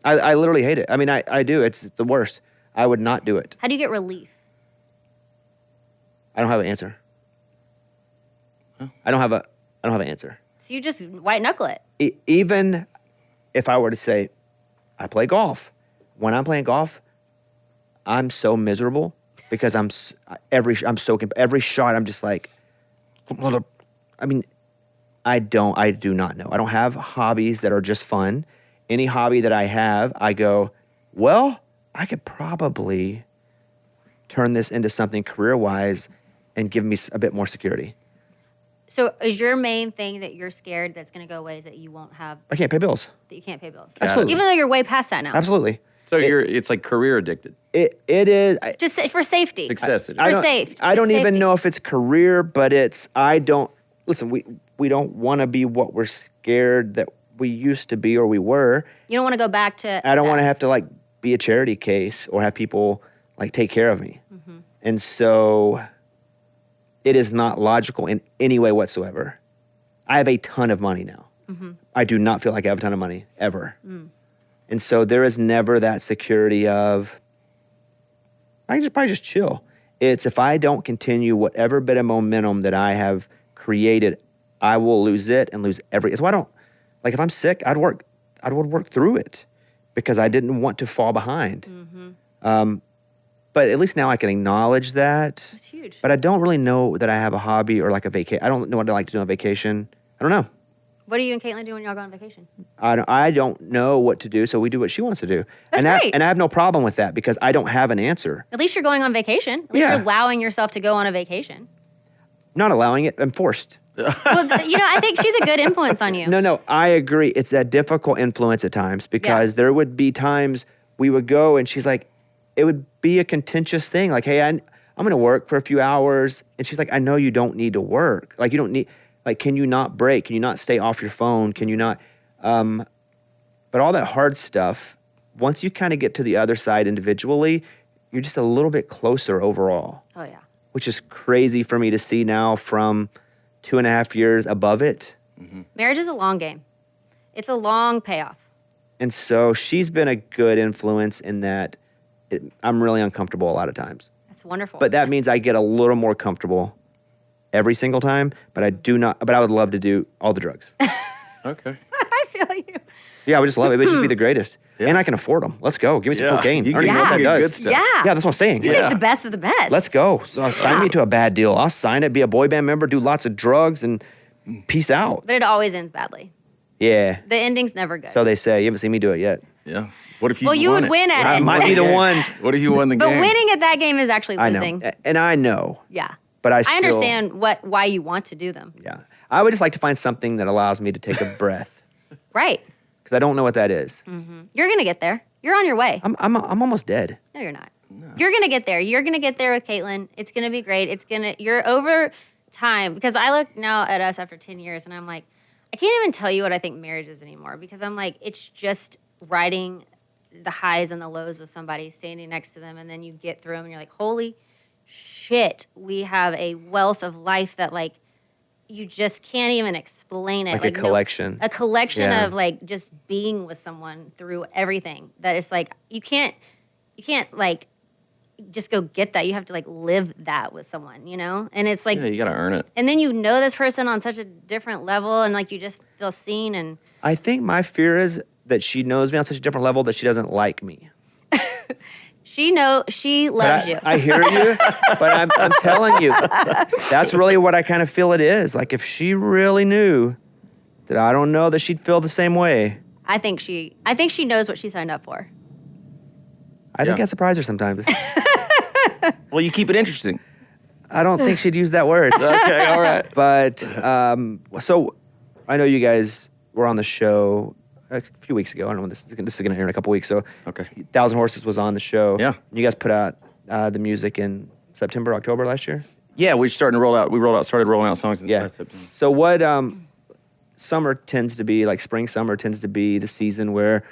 I literally hate it. I mean, I do. It's the worst. I would not do it. How do you get relief? I don't have an answer. I don't have an answer. So you just white knuckle it. Even if I were to say, I play golf. When I'm playing golf, I'm so miserable because every shot I'm just like, I mean, I do not know. I don't have hobbies that are just fun. Any hobby that I have, I go, well, I could probably turn this into something career-wise and give me a bit more security. So is your main thing that you're scared that's going to go away is that you won't have, I can't pay bills. that you can't pay bills? Absolutely. Even though you're way past that now. Absolutely. So it's like career addicted. It is. Just for safety. Success. I don't, safe. I don't Safety. even know if it's career, but listen, we don't want to be what we're scared that we used to be or we were. You don't want to go back to I don't want to have to like be a charity case or have people like take care of me. Mm-hmm. And so it is not logical in any way whatsoever. I have a ton of money now. Mm-hmm. I do not feel like I have a ton of money ever. And so there is never that security of, I can probably just chill. It's if I don't continue whatever bit of momentum that I have created, I will lose it and lose it's why I don't, like if I'm sick, I would work through it because I didn't want to fall behind. But at least now I can acknowledge that. It's huge. But I don't really know that I have a hobby or like a vacation. I don't know what I like to do on vacation. I don't know. What do you and Caitlin do when y'all go on vacation? I don't know what to do, so we do what she wants to do. That's great. And I have no problem with that because I don't have an answer. At least you're going on vacation. At least Yeah. you're allowing yourself to go on a vacation. Not allowing it, I'm forced. Well, I think she's a good influence on you. No, I agree. It's a difficult influence at times because there would be times we would go and she's like, it would be a contentious thing. Like, hey, I'm going to work for a few hours. And she's like, I know you don't need to work. Like, you don't need, like, can you not break? Can you not stay off your phone? Can you not? But all that hard stuff, once you kind of get to the other side individually, you're just a little bit closer overall. Oh, yeah. Which is crazy for me to see now from 2.5 years above it. Marriage is a long game. It's a long payoff. And so she's been a good influence in that I'm really uncomfortable a lot of times. That's wonderful. But that means I get a little more comfortable every single time, but I would love to do all the drugs. Okay. I feel you. Yeah, I would just love it. It would just be the greatest. And I can afford them. Let's go. Give me some cocaine. I You already can know what that get does. good stuff. Yeah. Yeah, that's what I'm saying. You get the best of the best. Let's go. So sign me to a bad deal. I'll sign it, be a boy band member, do lots of drugs, and peace out. But it always ends badly. Yeah. The ending's never good. So they say. You haven't seen me do it yet. Yeah. What if you well, you won would it? win at I it. might be the one. What if you won the But game? winning at that game is actually I losing. know. And I know. Yeah. But I understand why you want to do them. Yeah. I would just like to find something that allows me to take a breath. Right. Because I don't know what that is. You're going to get there. You're on your way. I'm almost dead. No, you're not. You're going to get there. You're going to get there with Caitlin. It's going to be great. You're over time. Because I look now at us after 10 years and I'm like, I can't even tell you what I think marriage is anymore. Because I'm like, it's just riding the highs and the lows with somebody, standing next to them. And then you get through them and you're like, holy shit, we have a wealth of life that like, you just can't even explain it. Like a collection. A collection Yeah. of like just being with someone through everything. That it's like you can't like just go get that. You have to like live that with someone, you know? And it's like Yeah, you got to earn it. and then you know this person on such a different level and like you just feel seen and I think my fear is that she knows me on such a different level that she doesn't like me. she loves you. I hear you, but I'm telling you, that's really what I kind of feel it is. Like if she really knew that I don't know that she'd feel the same way. I think she knows what she signed up for. I think Yeah. I surprise her sometimes. Well, you keep it interesting. I don't think she'd use that word. Okay, all right. But so I know you guys were on the show a few weeks ago. I don't know when this is going to air in a couple weeks. So Okay. 1,000 Horses was on the show. Yeah. You guys put out the music in September, October last year. Yeah, we started rolling out songs in Yeah. last September. So what summer tends to be, like spring, summer tends to be the season where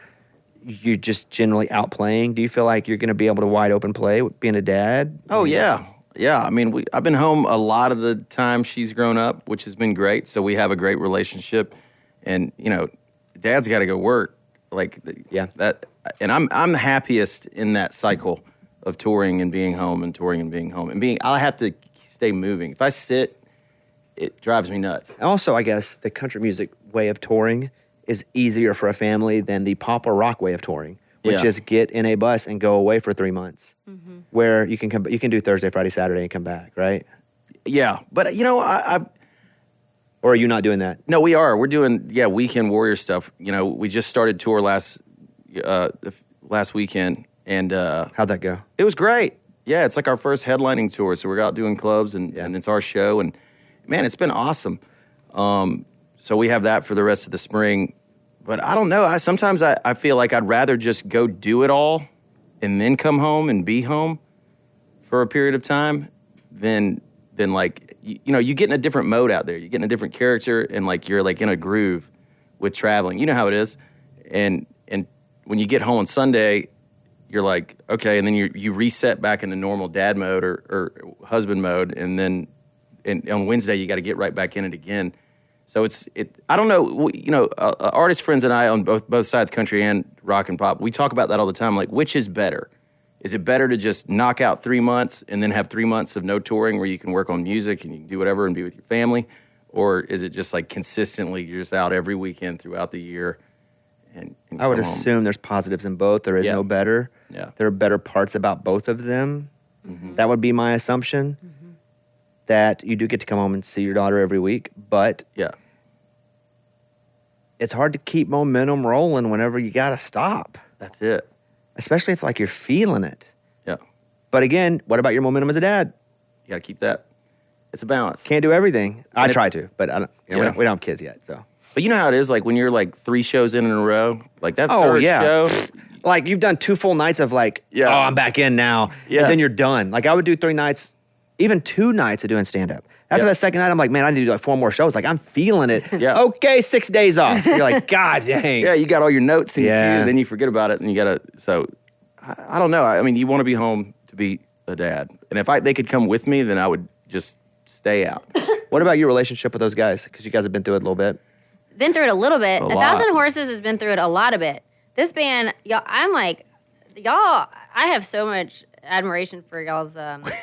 you're just generally out playing. Do you feel like you're going to be able to wide open play with being a dad? Oh, yeah. Yeah, I mean, I've been home a lot of the time she's grown up, which has been great. So we have a great relationship. And, you know, dad's got to go work. Like, and I'm happiest in that cycle of touring and being home and touring and being home. And I have to stay moving. If I sit, it drives me nuts. Also, I guess the country music way of touring is easier for a family than the pop or rock way of touring, which Yeah. is get in a bus and go away for 3 months, where you can do Thursday, Friday, Saturday, and come back, right? Yeah, but, you know, Or are you not doing that? No, we are. We're doing weekend warrior stuff. You know, we just started tour last weekend, And How'd that go? it was great. Yeah, it's like our first headlining tour, so we're out doing clubs, and it's our show, and man, it's been awesome. So we have that for the rest of the spring. But I don't know. Sometimes I feel like I'd rather just go do it all and then come home and be home for a period of time than like, you get in a different mode out there. You get in a different character, and like you're like in a groove with traveling. You know how it is. And when you get home on Sunday, you're like, okay, and then you reset back into normal dad mode or husband mode, and then on Wednesday you got to get right back in it again. So I don't know, artist friends and I on both sides, country and rock and pop, we talk about that all the time. Like, which is better? Is it better to just knock out 3 months and then have 3 months of no touring where you can work on music and you can do whatever and be with your family? Or is it just like consistently you're just out every weekend throughout the year? And I would come home? assume there's positives in both. There is no better. Yeah. There are better parts about both of them. Mm-hmm. That would be my assumption. That you do get to come home and see your daughter every week, but Yeah. it's hard to keep momentum rolling whenever you got to stop, That's it. especially if like you're feeling it. Yeah. But again, what about your momentum as a dad? You got to keep that. It's a balance. Can't do everything. I And if- try to, but I don't. Yeah. We don't have kids yet, so. But you know how it is, like when you're like 3 shows in a row, like that Oh, third yeah. show. Like you've done 2 full nights of like, Yeah. oh, I'm back in now, Yeah. and then you're done. Like I would do 3 nights, even 2 nights of doing stand up. After Yeah. that second night, I'm like, man, I need to do like 4 more shows. Like I'm feeling it. Yeah. Okay, 6 days off. You're like, God dang. Yeah, you got all your notes in your Yeah. queue, and then you forget about it, and you gotta. So, I don't know. I mean, you want to be home to be a dad, and if they could come with me, then I would just stay out. What about your relationship with those guys? Because you guys have been through it a little bit. Been through it a little bit. A 1,000 lot. Horses has been through it a lot of it. This band, y'all, I have so much admiration for y'all's definition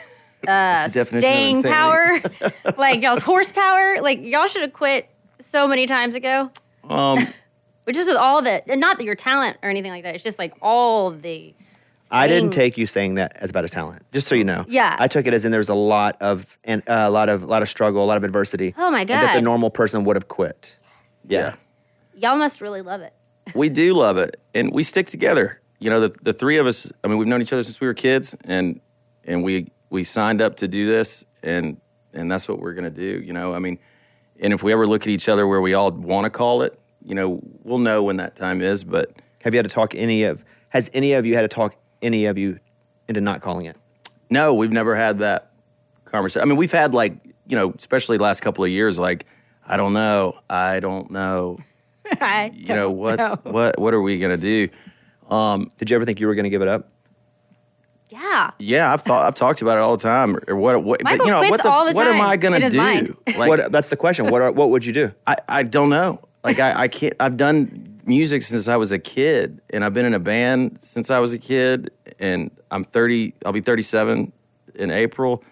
of staying insanity. power, like y'all's horsepower. Like y'all should have quit so many times ago. But just with all not your talent or anything like that. It's just like all the. I didn't thing. take you saying that as bad as talent, just so you know. Yeah. I took it as in there's a lot of struggle, a lot of adversity. Oh, my And that the God. normal person would have quit. Yeah. Y'all must really love it. We do love it, and we stick together. You know, the 3 of us. I mean, we've known each other since we were kids, and we signed up to do this, and that's what we're gonna do. You know, I mean, and if we ever look at each other where we all want to call it, you know, we'll know when that time is. But Has any of you had to talk any of you into not calling it? no, we've never had that conversation. I mean, we've had like, you know, especially the last couple of years, like, I don't know. You know, what are we gonna do? Did you ever think you were going to give it up? Yeah. Yeah, I've talked about it all the time. Or what? Michael but, you know, quits all the what am time I gonna in his do? mind. Like, That's the question. What would you do? I don't know. Like I can't. I've done music since I was a kid, and I've been in a band since I was a kid, and I'm 30. I'll be 37 in April,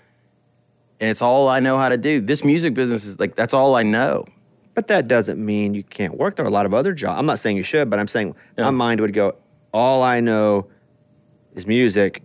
and it's all I know how to do. This music business is like that's all I know. But that doesn't mean you can't work. There are a lot of other jobs. I'm not saying you should, but I'm saying my mind would go, all I know is music,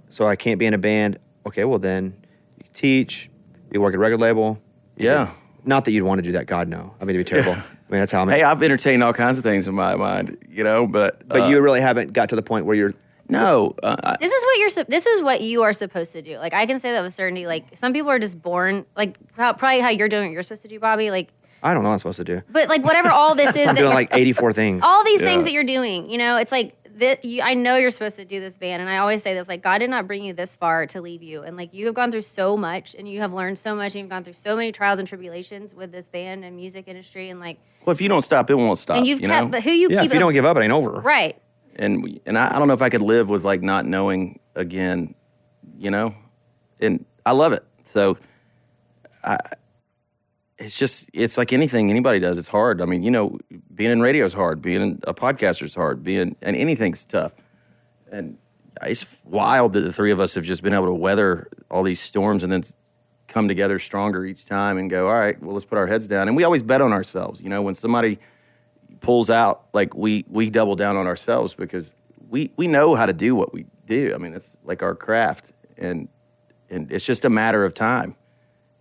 so I can't be in a band. Okay, well then you teach, you work at a record label. Yeah. Not that you'd want to do that, God, no. I mean, it'd be terrible. I mean, that's how I'm. Hey, I've entertained all kinds of things in my mind, you know, but you really haven't got to the point where you're. no. This is what you are supposed to do. Like I can say that with certainty. Like some people are just born like probably how you're doing what you're supposed to do, Bobby. Like, I don't know what I'm supposed to do. but like whatever all this is, I'm doing like 84 things. all these Yeah. things that you're doing, you know, it's like I know you're supposed to do this band, and I always say this: like God did not bring you this far to leave you, and like you have gone through so much, and you have learned so much, and you've gone through so many trials and tribulations with this band and music industry, and like Well, if you don't stop, it won't stop. and you've you kept, know? but who you Yeah, keep if you don't give up, it ain't over. right. And I don't know if I could live with like not knowing again, you know, and I love it. So it's like anything anybody does. It's hard. I mean, you know, being in radio is hard. Being a podcaster is hard. And anything's tough. And it's wild that the 3 of us have just been able to weather all these storms and then come together stronger each time and go, all right, well, let's put our heads down. And we always bet on ourselves. You know, when somebody pulls out, like we double down on ourselves because we know how to do what we do. I mean, it's like our craft, and it's just a matter of time,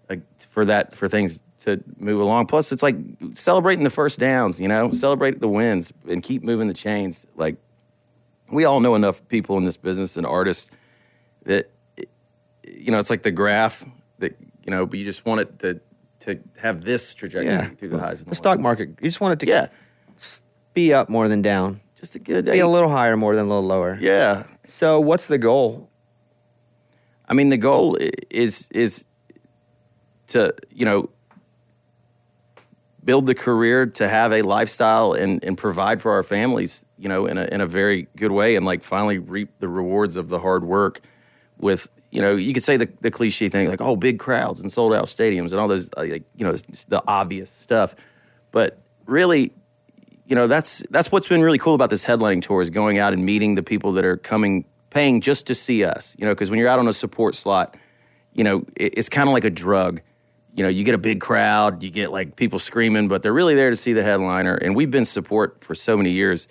like for things to move along. Plus, it's like celebrating the first downs, you know, celebrate the wins and keep moving the chains. Like we all know enough people in this business and artists that, it's like the graph that, but you just want it to have this trajectory through the highs and the stock market. You just want it to Yeah. be up more than down. Just a good Be a little higher more than a little lower. Yeah. So what's the goal? I mean, the goal is to, build the career, to have a lifestyle and provide for our families, in a very good way, and like finally reap the rewards of the hard work with, you could say the cliche thing like, oh, big crowds and sold out stadiums and all those, it's the obvious stuff. But really, that's what's been really cool about this headlining tour, is going out and meeting the people that are paying just to see us, because when you're out on a support slot, it's kind of like a drug. You get a big crowd, you get like people screaming, but they're really there to see the headliner. And we've been support for so many years.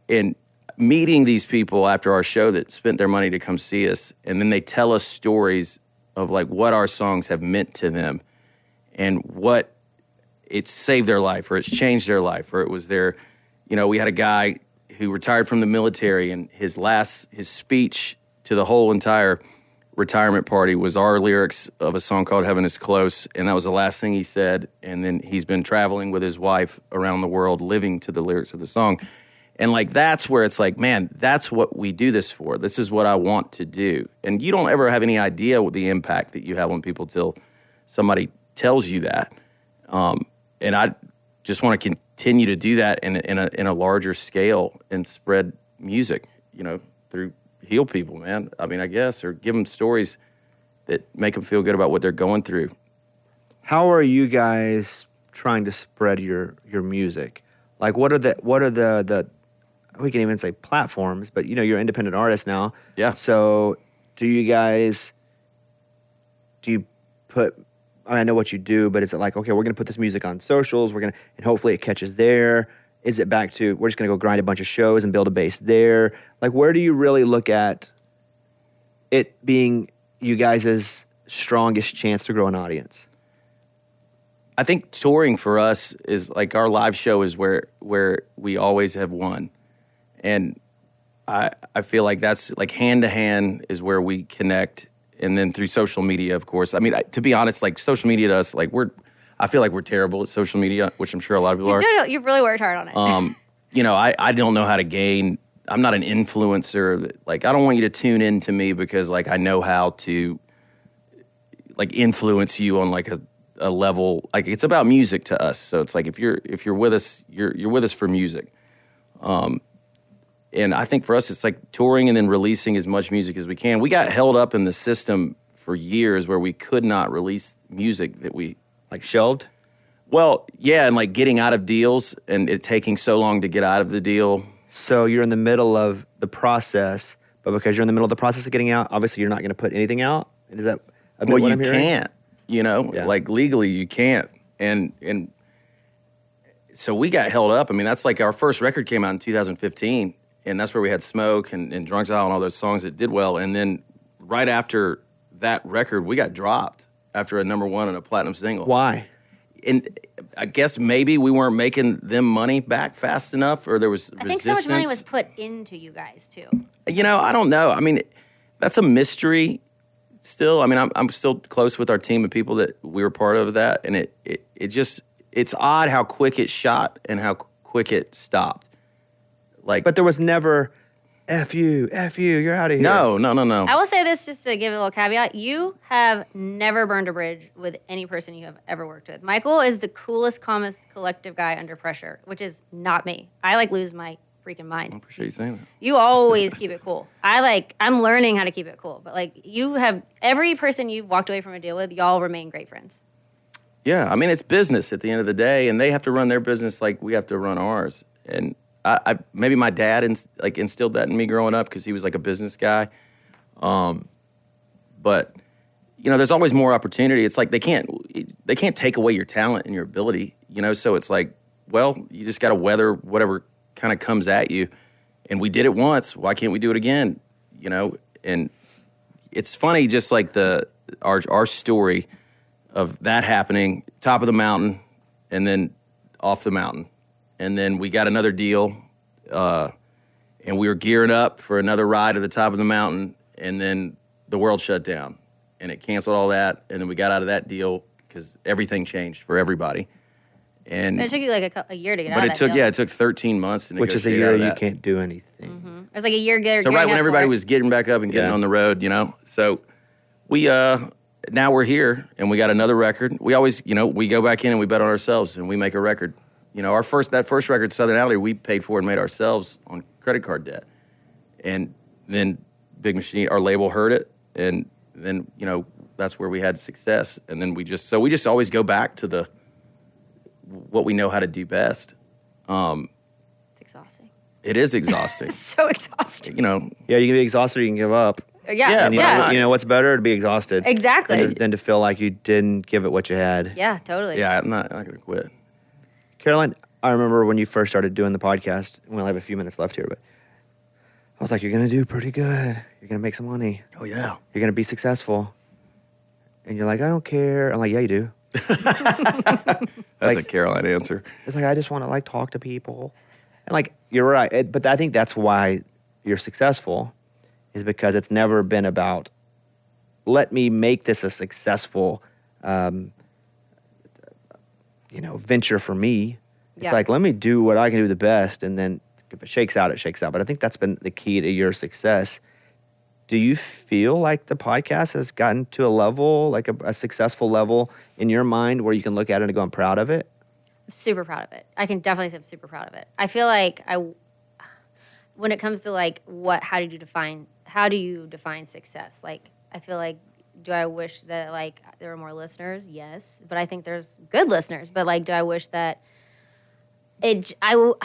And meeting these people after our show that spent their money to come see us, and then they tell us stories of like what our songs have meant to them and what it's saved their life, or it's changed their life, or it was their, we had a guy who retired from the military, and his speech to the whole entire retirement party was our lyrics of a song called Heaven is Close, and that was the last thing he said. And then he's been traveling with his wife around the world, living to the lyrics of the song. And like, that's where it's like, man, that's what we do this for. This is what I want to do. And you don't ever have any idea what the impact that you have on people till somebody tells you that. And I just want to continue to do that in a larger scale and spread music, through heal people, man. I mean, I guess, or give them stories that make them feel good about what they're going through. How are you guys trying to spread your music? Like, what are the we can even say platforms, but you're an independent artist now. Yeah. So do you put, I know what you do, but is it like, okay, we're going to put this music on socials, and hopefully it catches there? Is it back to, we're just going to go grind a bunch of shows and build a base there? Like, where do you really look at it being you guys' strongest chance to grow an audience? I think touring for us is like, our live show is where we always have won. And I feel like that's like hand to hand is where we connect. And then through social media, of course. I mean, to be honest, like social media to us, like I feel like we're terrible at social media, which I'm sure a lot of people are. You've really worked hard on it. I don't know how to gain. I'm not an influencer. Like, I don't want you to tune in to me because like I know how to like influence you on like a level. Like, it's about music to us. So it's like if you're with us, you're with us for music. And I think for us, it's like touring and then releasing as much music as we can. We got held up in the system for years where we could not release music that we... Like shelved? Well, yeah, and like getting out of deals and it taking so long to get out of the deal. So you're in the middle of the process, but because you're in the middle of the process of getting out, obviously you're not going to put anything out? Is that a bit what what I'm hearing? You can't, like legally you can't. And so we got held up. I mean, that's like our first record came out in 2015. And that's where we had Smoke and Drunk Style and all those songs that did well. And then right after that record, we got dropped after a number one and a platinum single. Why? And I guess maybe we weren't making them money back fast enough, or there was resistance. I think so much money was put into you guys, too. I don't know. I mean, that's a mystery still. I mean, I'm still close with our team of people that we were part of that. And it's odd how quick it shot and how quick it stopped. Like, but there was never, F you, you're out of here. No. I will say this just to give a little caveat. You have never burned a bridge with any person you have ever worked with. Michael is the coolest, calmest, collective guy under pressure, which is not me. I lose my freaking mind. I appreciate you saying that. You always keep it cool. I'm learning how to keep it cool. But you have, every person you've walked away from a deal with, y'all remain great friends. Yeah, I mean, it's business at the end of the day, and they have to run their business like we have to run ours. And I maybe my dad instilled that in me growing up because he was like a business guy. But there's always more opportunity. It's like they can't take away your talent and your ability. So it's like, well, you just got to weather whatever kind of comes at you. And we did it once. Why can't we do it again? And it's funny, just like our story of that happening, top of the mountain, and then off the mountain. And then we got another deal, and we were gearing up for another ride to the top of the mountain, and then the world shut down, and it canceled all that, and then we got out of that deal because everything changed for everybody. And It took you like a year to get out but of it that took deal. it took 13 months to Which is a negotiate year out of you that. can't do anything. It was like a year. So right when everybody was getting back up and getting Yeah. on the road, So we now we're here and we got another record. We always, we go back in and we bet on ourselves and we make a record. That first record, Southern Alley, we paid for and made ourselves on credit card debt. And then Big Machine, our label, heard it, and then that's where we had success. And then we just always go back to what we know how to do best. It's exhausting. It is exhausting. It's so exhausting. Yeah, you can be exhausted or you can give up. Yeah. And you know what's better? To be exhausted. Exactly. Than to feel like you didn't give it what you had. Yeah, totally. Yeah, I'm not going to quit. Caroline, I remember when you first started doing the podcast, we only have a few minutes left here, but I was like, you're going to do pretty good. You're going to make some money. Oh, yeah. You're going to be successful. And you're like, I don't care. I'm like, yeah, you do. That's a Caroline answer. It's like, I just want to talk to people. And you're right. But I think that's why you're successful, is because it's never been about, let me make this a successful, venture for me. It's Yeah. like, let me do what I can do the best. And then if it shakes out, it shakes out. But I think that's been the key to your success. Do you feel like the podcast has gotten to a level, like a successful level in your mind where you can look at it and go, I'm proud of it? I'm super proud of it. I can definitely say I'm super proud of it. I feel like when it comes to how do you define success? I feel like, do I wish that there were more listeners? Yes, but I think there's good listeners. But do I wish that our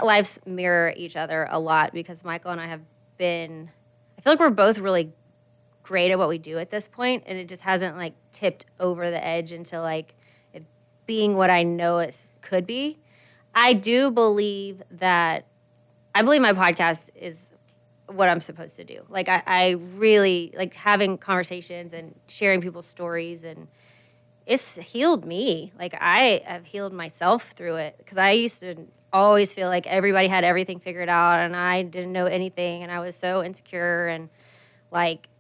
lives mirror each other a lot, because Michael and I have been, I feel like we're both really great at what we do at this point, and it just hasn't tipped over the edge into it being what I know it could be. I believe my podcast is what I'm supposed to do. I really like having conversations and sharing people's stories, and it's healed me. I have healed myself through it, because I used to always feel like everybody had everything figured out and I didn't know anything, and I was so insecure and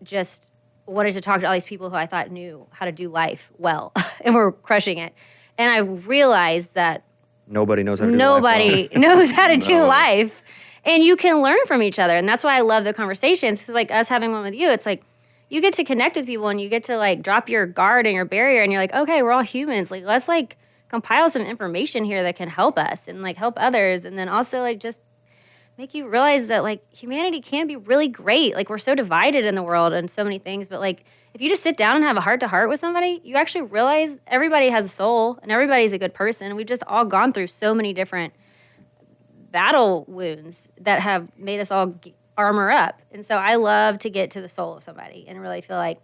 just wanted to talk to all these people who I thought knew how to do life well and were crushing it. And I realized that Nobody knows how to do nobody knows how to do life, and you can learn from each other. And that's why I love the conversations. It's us having one with you. It's you get to connect with people and you get to drop your guard and your barrier, and you're like, okay, we're all humans. Let's compile some information here that can help us and help others. And then also just make you realize that humanity can be really great. We're so divided in the world and so many things, but if you just sit down and have a heart to heart with somebody, you actually realize everybody has a soul and everybody's a good person. We've just all gone through so many different battle wounds that have made us all armor up. And so I love to get to the soul of somebody and really feel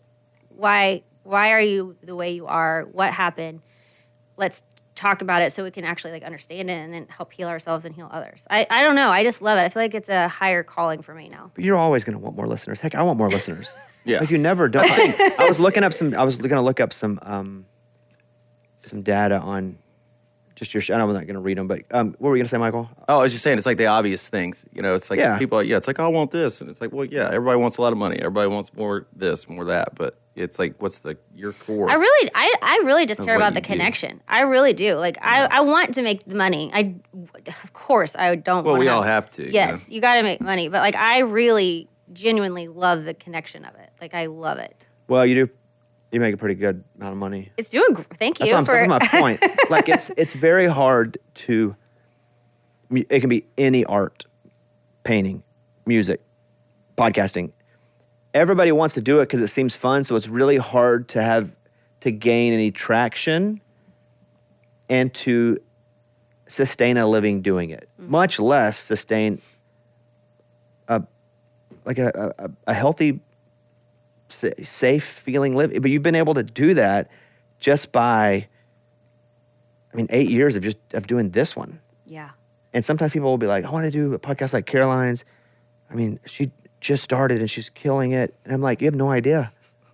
why are you the way you are? What happened? Let's talk about it so we can actually understand it and then help heal ourselves and heal others. I don't know. I just love it. I feel like it's a higher calling for me now. But you're always going to want more listeners. Heck, I want more listeners. Yeah. You never don't. I was looking up some. I was going to look up some data on just your. I was not going to read them, but what were you going to say, Michael? Oh, I was just saying, it's the obvious things. It's people, it's I want this. And it's well, yeah, everybody wants a lot of money. Everybody wants more this, more that. But it's what's your core? I really just care about the connection. I really do. I want to make the money. Of course, I don't Well, want we all have to. Yes, you got to make money. But I really genuinely love the connection of it. I love it. Well, you do. You make a pretty good amount of money. It's doing. Thank you. That's my point. It's very hard to. It can be any art, painting, music, podcasting. Everybody wants to do it because it seems fun. So it's really hard to gain any traction and to sustain a living doing it. Much less sustain a healthy, safe feeling living. But you've been able to do that just by, 8 years of doing this one. Yeah. And sometimes people will be like, I want to do a podcast like Caroline's. She just started and she's killing it. And I'm like, you have no idea.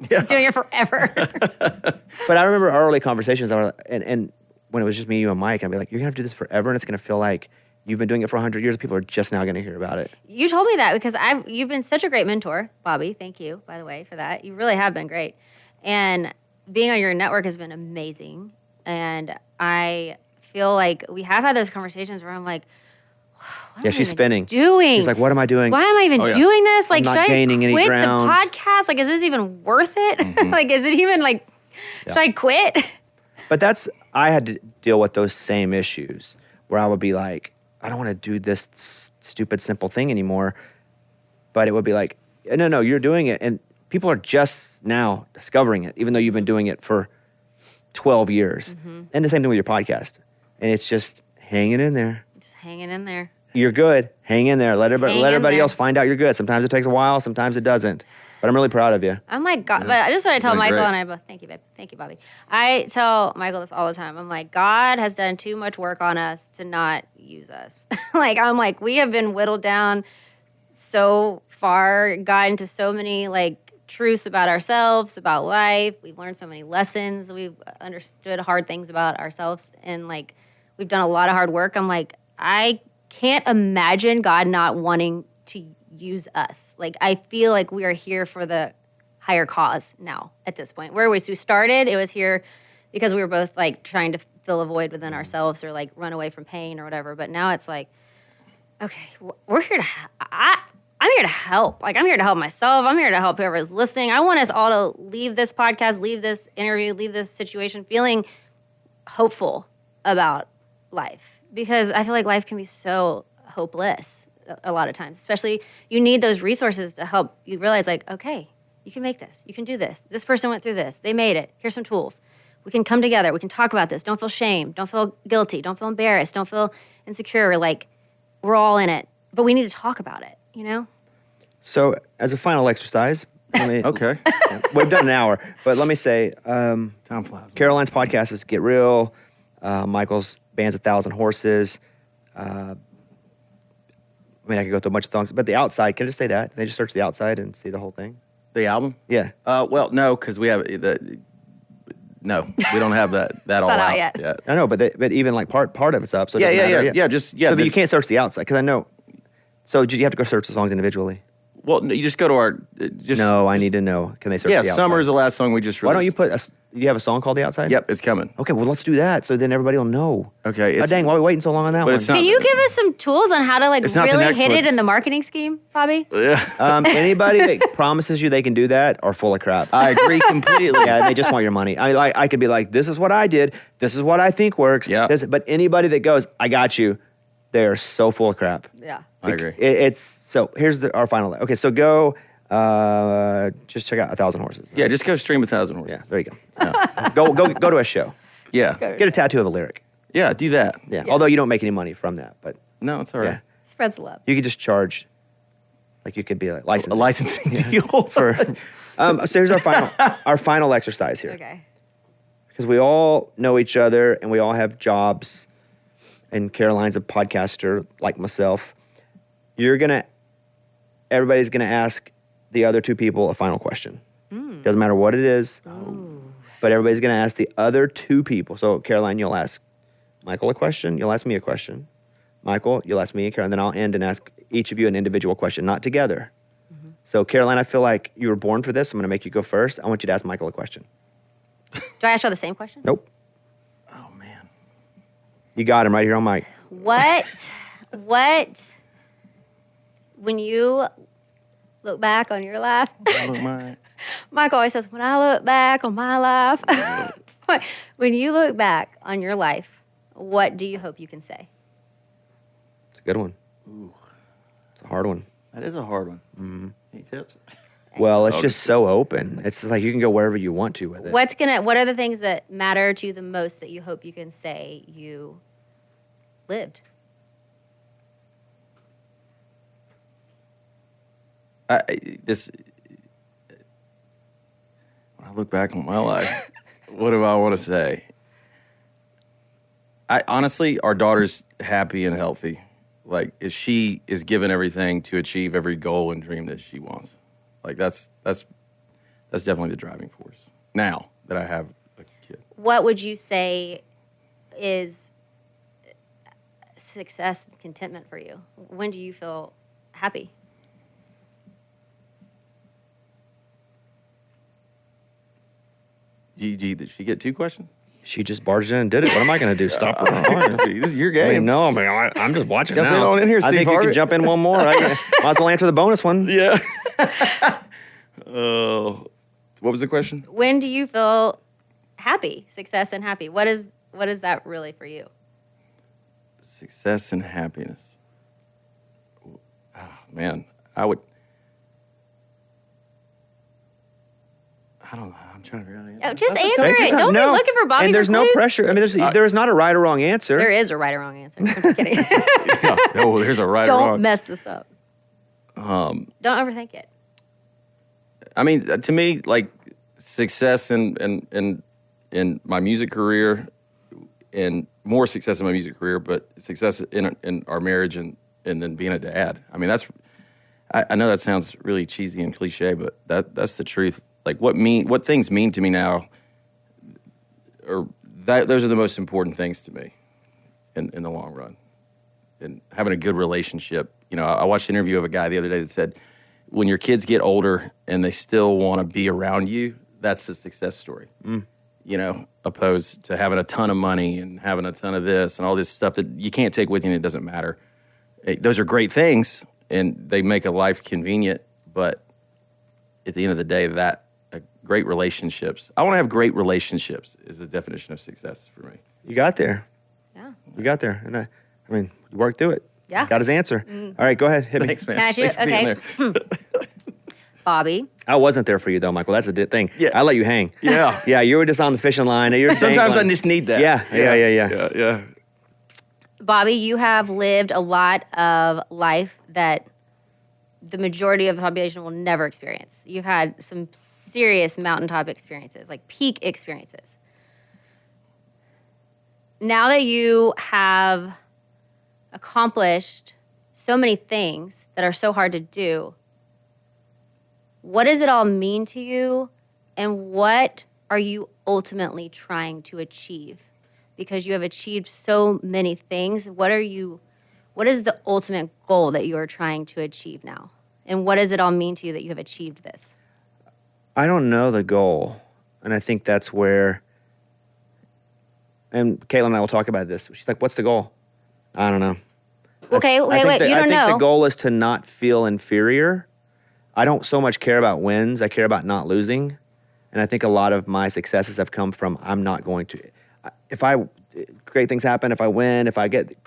Yeah. Doing it forever. But I remember our early conversations, and when it was just me, you, and Mike, I'd be like, you're going to have to do this forever, and it's going to feel like you've been doing it for 100 years. People are just now going to hear about it. You told me that because you've been such a great mentor, Bobby. Thank you, by the way, for that. You really have been great. And being on your network has been amazing. And I feel like we have had those conversations where I'm like, what am She's I spinning. doing? She's like, what am I doing? Why am I even doing this? Like, not should I gaining any quit ground. the podcast? Like, is this even worth it? Like, is it even like, should I quit? But I had to deal with those same issues where I would be like, I don't want to do this stupid, simple thing anymore. But it would be like, no, you're doing it. And people are just now discovering it, even though you've been doing it for 12 years. And the same thing with your podcast. And it's just hanging in there. Just hanging in there. You're good. Hang in there. Let everybody there. else find out you're good. Sometimes it takes a while. Sometimes it doesn't. But I'm really proud of you. I'm like, God, but this is what I tell Doing Michael great. and I both. Thank you, babe. Thank you, Bobby. I tell Michael this all the time. I'm like, God has done too much work on us to not use us. I'm like, we have been whittled down so far, gotten to so many like truths about ourselves, about life. We've learned so many lessons. We've understood hard things about ourselves, and like, we've done a lot of hard work. I'm like, I can't imagine God not wanting to use us. Like, I feel like we are here for the higher cause now at this point. Where we started, it was here because we were both like trying to fill a void within ourselves or like run away from pain or whatever. But now it's like, okay, we're here to, I'm here to help. Like, I'm here to help myself. I'm here to help whoever is listening. I want us all to leave this podcast, leave this interview, leave this situation feeling hopeful about life, because I feel like life can be so hopeless a lot of times. Especially, you need those resources to help you realize, like, okay, you can make this. You can do this. This person went through this. They made it. Here's some tools. We can come together. We can talk about this. Don't feel shame. Don't feel guilty. Don't feel embarrassed. Don't feel insecure. Like, we're all in it, but we need to talk about it, you know? So as a final exercise, Okay. we've done an hour, but let me say, Time flies. Caroline's podcast is Get Real. Michael's band's 1,000 Horses. I could go through a bunch of songs, but The Outside, can I just say that? They just search The Outside and see the whole thing? The album? Yeah. Well, no, because we have no, we don't have that all not out out yet. I know, but even like part of it's up. So it Yeah, doesn't yeah, matter. yeah. So, but you can't search The Outside, because I know. So did you have to go search the songs individually? Well, no, you just go to our. No, I need to know. Can they search Yeah, The Outside? Summer is the last song we just released. Why don't you put you have a song called The Outside? Yep, it's coming. Okay, well, let's do that, so then everybody will know. Okay. Oh, dang, why are we waiting so long on that one? it's not- Can you give us some tools on how to like It's not the really next hit one. it in the marketing scheme, Bobby? Anybody that promises you they can do that are full of crap. I agree completely. Yeah, they just want your money. I could be like, this is what I did. This is what I think works. Yeah. But anybody that goes, I got you, they're so full of crap. Yeah. I agree. So here's our final. Okay, so go. Just check out 1,000 Horses. Yeah, just go stream 1,000 Horses. Yeah, there you go. Go to a show. Yeah. Get a tattoo of a lyric. Yeah, do that. Yeah. Although you don't make any money from that, but No, it's all right. yeah, Spreads the love. you could just charge. Like you could be like A licensing licensing deal. for. So here's our final exercise here. Okay. Because we all know each other and we all have jobs, and Caroline's a podcaster like myself. Everybody's gonna ask the other two people a final question. Doesn't matter what it is, but everybody's gonna ask the other two people. So Caroline, you'll ask Michael a question, you'll ask me a question. Michael, you'll ask me, Caroline, then I'll end and ask each of you an individual question, not together. So Caroline, I feel like you were born for this. I'm gonna make you go first. I want you to ask Michael a question. Do I ask you the same question? Nope. Oh, man. You got him right here on mic. What, when you look back on your life, Mike always says, when I look back on my life, when you look back on your life, what do you hope you can say? It's a good one. It's a hard one. That is a hard one. Any tips? Well, it's just so open. It's like you can go wherever you want to with it. What are the things that matter to you the most that you hope you can say you lived? When I look back on my life, what do I want to say? Honestly, our daughter's happy and healthy. Like, if she is given everything to achieve every goal and dream that she wants. Like, that's definitely the driving force. Now that I have a kid. What would you say is success and contentment for you? When do you feel happy? Did she get 2 questions? She just barged in and did it. What am I going to do? Stop her? This is your I game. mean, no, I'm just watching Jump now. in on in here, I Steve think you Harvey. can jump in one more. Might as well answer the bonus one. Yeah. What was the question? When do you feel happy, success and happy? What is that really for you? Success and happiness. Oh, man, I don't know. I'm trying to figure out the answer. Oh, just answer Take your it. time. Don't No. be looking for Bobby And there's for no clues. pressure. I mean, there is not a right or wrong answer. There is a right or wrong answer. I'm just kidding. Yeah, no, there's a right or Don't wrong. mess this up. Don't overthink it. I mean, to me, like success in my music career, and more success in my music career, but success in our marriage and then being a dad. I mean, I know that sounds really cheesy and cliche, but that's the truth. Like what things mean to me now, those are the most important things to me in the long run. And having a good relationship. You know, I watched an interview of a guy the other day that said, when your kids get older and they still want to be around you, that's the success story. You know, opposed to having a ton of money and having a ton of this and all this stuff that you can't take with you and it doesn't matter. Those are great things and they make a life convenient, but at the end of the day, great relationships. I want to have great relationships is the definition of success for me. You got there. Yeah. You got there. And you worked through it. Yeah. Got his answer. All right, go ahead. Hit me. Thanks, man. Can I ask you? Thanks for being Okay. there. Bobby. I wasn't there for you, though, Michael. That's the thing. Yeah. I let you hang. Yeah. Yeah, you were just on the fishing line. You're Sometimes I dangling. just need that. Yeah. Bobby, you have lived a lot of life that the majority of the population will never experience. You've had some serious mountaintop experiences, like peak experiences. Now that you have accomplished so many things that are so hard to do, what does it all mean to you? And what are you ultimately trying to achieve? Because you have achieved so many things. What is the ultimate goal that you are trying to achieve now? And what does it all mean to you that you have achieved this? I don't know the goal. And I think that's where, and Caitlin and I will talk about this. She's like, what's the goal? I don't know. Okay, wait, you don't I think know. the goal is to not feel inferior. I don't so much care about wins. I care about not losing. And I think a lot of my successes have come from I'm not going to. Great things happen, if I win, if I get,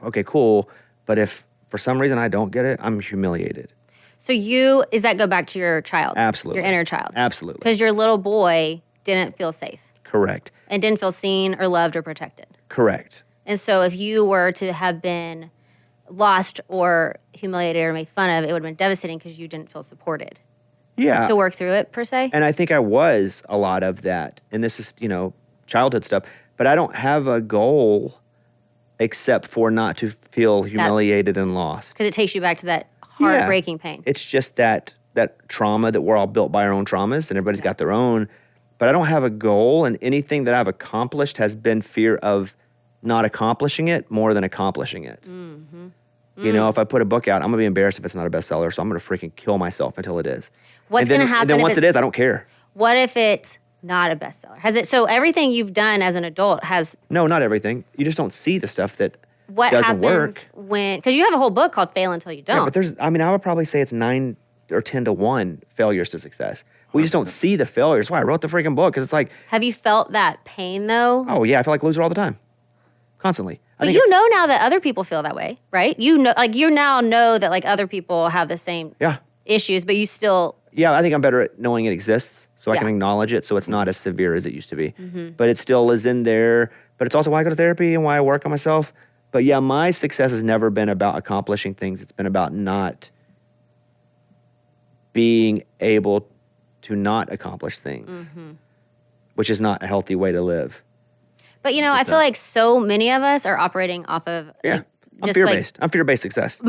okay, cool. But if for some reason I don't get it, I'm humiliated. So does that go back to your child? Absolutely. Your inner child? Absolutely. Because your little boy didn't feel safe Correct. and didn't feel seen or loved or protected. Correct. And so if you were to have been lost or humiliated or made fun of, it would have been devastating because you didn't feel supported Yeah. to work through it, per se. And I think I was a lot of that. And this is, childhood stuff. But I don't have a goal except for not to feel humiliated and lost. Because it takes you back to that heartbreaking pain. It's just that trauma that we're all built by our own traumas and everybody's got their own. But I don't have a goal, and anything that I've accomplished has been fear of not accomplishing it more than accomplishing it. Mm-hmm. If I put a book out, I'm going to be embarrassed if it's not a bestseller, so I'm going to freaking kill myself until it is. What's going to happen And then if once it is, I don't care. What if it's not a bestseller? So everything you've done as an adult has... No, not everything. You just don't see the stuff that What doesn't happens work. when... Because you have a whole book called Fail Until You Don't. Yeah, but I would probably say it's 9 or 10 to 1 failures to success. We just don't see the failures. That's why I wrote the freaking book, because it's like, Have you felt that pain, though? oh yeah, I feel like a loser all the time. Constantly. But you know now that other people feel that way, right? You now know that like other people have the same Yeah. issues, but you still... Yeah, I think I'm better at knowing it exists, so I can Yeah. acknowledge it, so it's not as severe as it used to be. But it still is in there. But it's also why I go to therapy and why I work on myself. But yeah, my success has never been about accomplishing things. It's been about not being able to not accomplish things, which is not a healthy way to live. But I feel like so many of us are operating off of... Yeah, I'm just fear-based. I'm fear-based success.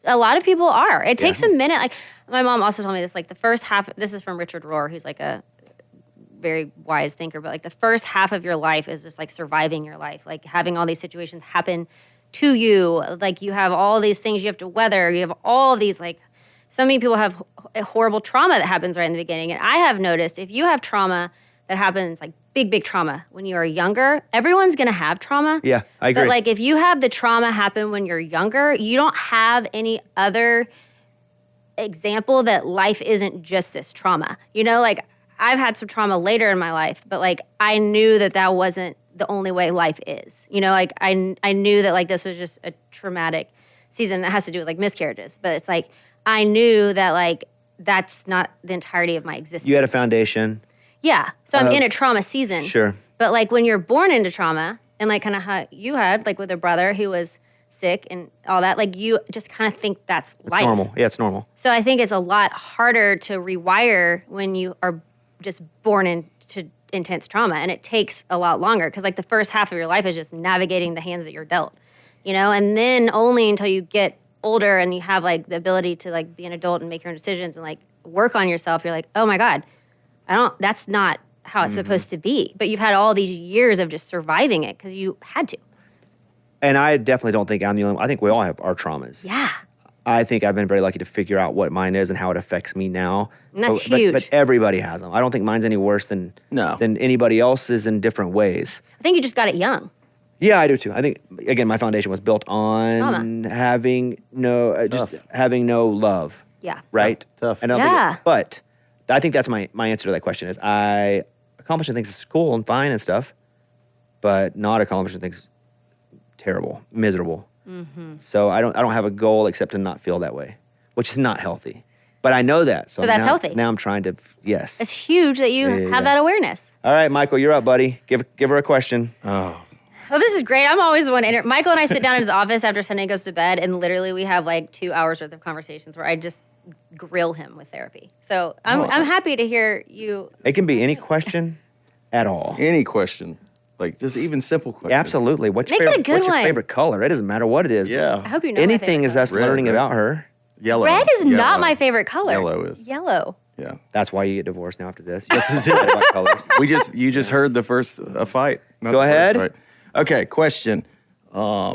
A lot of people are. It takes a minute. Like my mom also told me this, like the first half, this is from Richard Rohr, who's like a very wise thinker, but like the first half of your life is just like surviving your life, like having all these situations happen to you. Like you have all these things you have to weather. You have all these like, so many people have a horrible trauma that happens right in the beginning. And I have noticed if you have trauma that happens, like big trauma when you are younger, everyone's going to have trauma. Yeah, I agree. But like if you have the trauma happen when you're younger, you don't have any other example that life isn't just this trauma. You know, like I've had some trauma later in my life, but like I knew that wasn't the only way life is. You know, like I knew that like this was just a traumatic season that has to do with like miscarriages. But it's like I knew that like that's not the entirety of my existence. You had a foundation. Yeah. So I'm in a trauma season. Sure. But like when you're born into trauma and like kind of how you had like with a brother who was sick and all that, like you just kind of think that's life. It's normal. Yeah, it's normal. So I think it's a lot harder to rewire when you are just born into intense trauma, and it takes a lot longer because like the first half of your life is just navigating the hands that you're dealt, you know, and then only until you get older and you have like the ability to like be an adult and make your own decisions and like work on yourself, you're like, oh my God, that's not how it's supposed to be. But you've had all these years of just surviving it because you had to. And I definitely don't think I'm the only one. I think we all have our traumas. Yeah. I think I've been very lucky to figure out what mine is and how it affects me now. And that's huge. But everybody has them. I don't think mine's any worse than anybody else's in different ways. I think you just got it young. Yeah, I do too. I think, again, my foundation was built on trauma. having no love. Yeah. Right? Tough. And but I think that's my answer to that question is I accomplishing things is cool and fine and stuff, but not accomplishing things terrible, miserable. Mm-hmm. So I don't have a goal except to not feel that way, which is not healthy. But I know that. So that's healthy. Now I'm trying to, yes. It's huge that you have that awareness. All right, Michael, you're up, buddy. Give her a question. Oh, this is great. I'm always the one. Michael and I sit down in his office after Sunday goes to bed, and literally we have like 2 hours worth of conversations where I just grill him with therapy. So I'm happy to hear you. It can be any question at all. Any question. Like just even simple questions. Absolutely. What's your favorite color? It doesn't matter what it is. Yeah. I hope you know anything is us Red, learning right? about her. Yellow. Red is not my favorite color. Yellow is. Yellow. Yeah. That's why you get divorced now after this. This is it. About colors. You just heard the first fight. Go ahead. Fight. Okay, question. I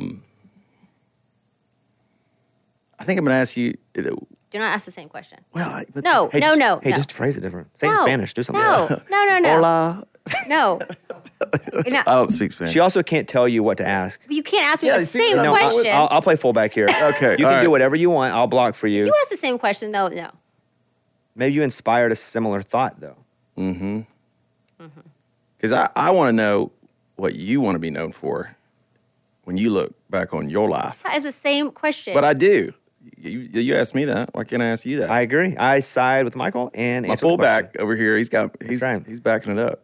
think I'm going to ask you. Do not ask the same question. Well, No. Hey, just phrase it different. Say it in Spanish. Do something. No. Hola. No. I don't speak Spanish. She also can't tell you what to ask. You can't ask me the same No, question. I'll play fullback here. Okay, You can do whatever you want. I'll block for you. You ask the same question, though. No. Maybe you inspired a similar thought, though. Mm-hmm. Because I want to know what you want to be known for when you look back on your life. That is the same question. But I do. You asked me that. Why can't I ask you that? I agree. I side with Michael and my answer the fullback question. over here. He's backing it up.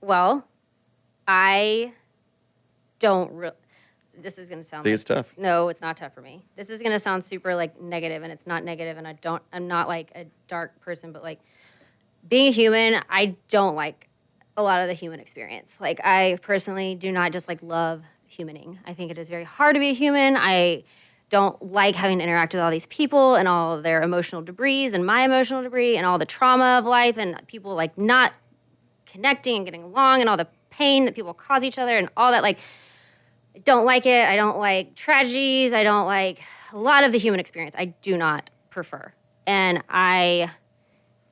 Well, I don't this is going to sound See, it's tough. No, it's not tough for me. This is going to sound super like negative, and it's not negative, and I'm not like a dark person, but like being a human, I don't like a lot of the human experience. Like I personally do not just like love humaning. I think it is very hard to be a human. I don't like having to interact with all these people and all of their emotional debris and my emotional debris and all the trauma of life and people like not connecting and getting along and all the pain that people cause each other and all that. Like, I don't like it. I don't like tragedies. I don't like a lot of the human experience. I do not prefer. And I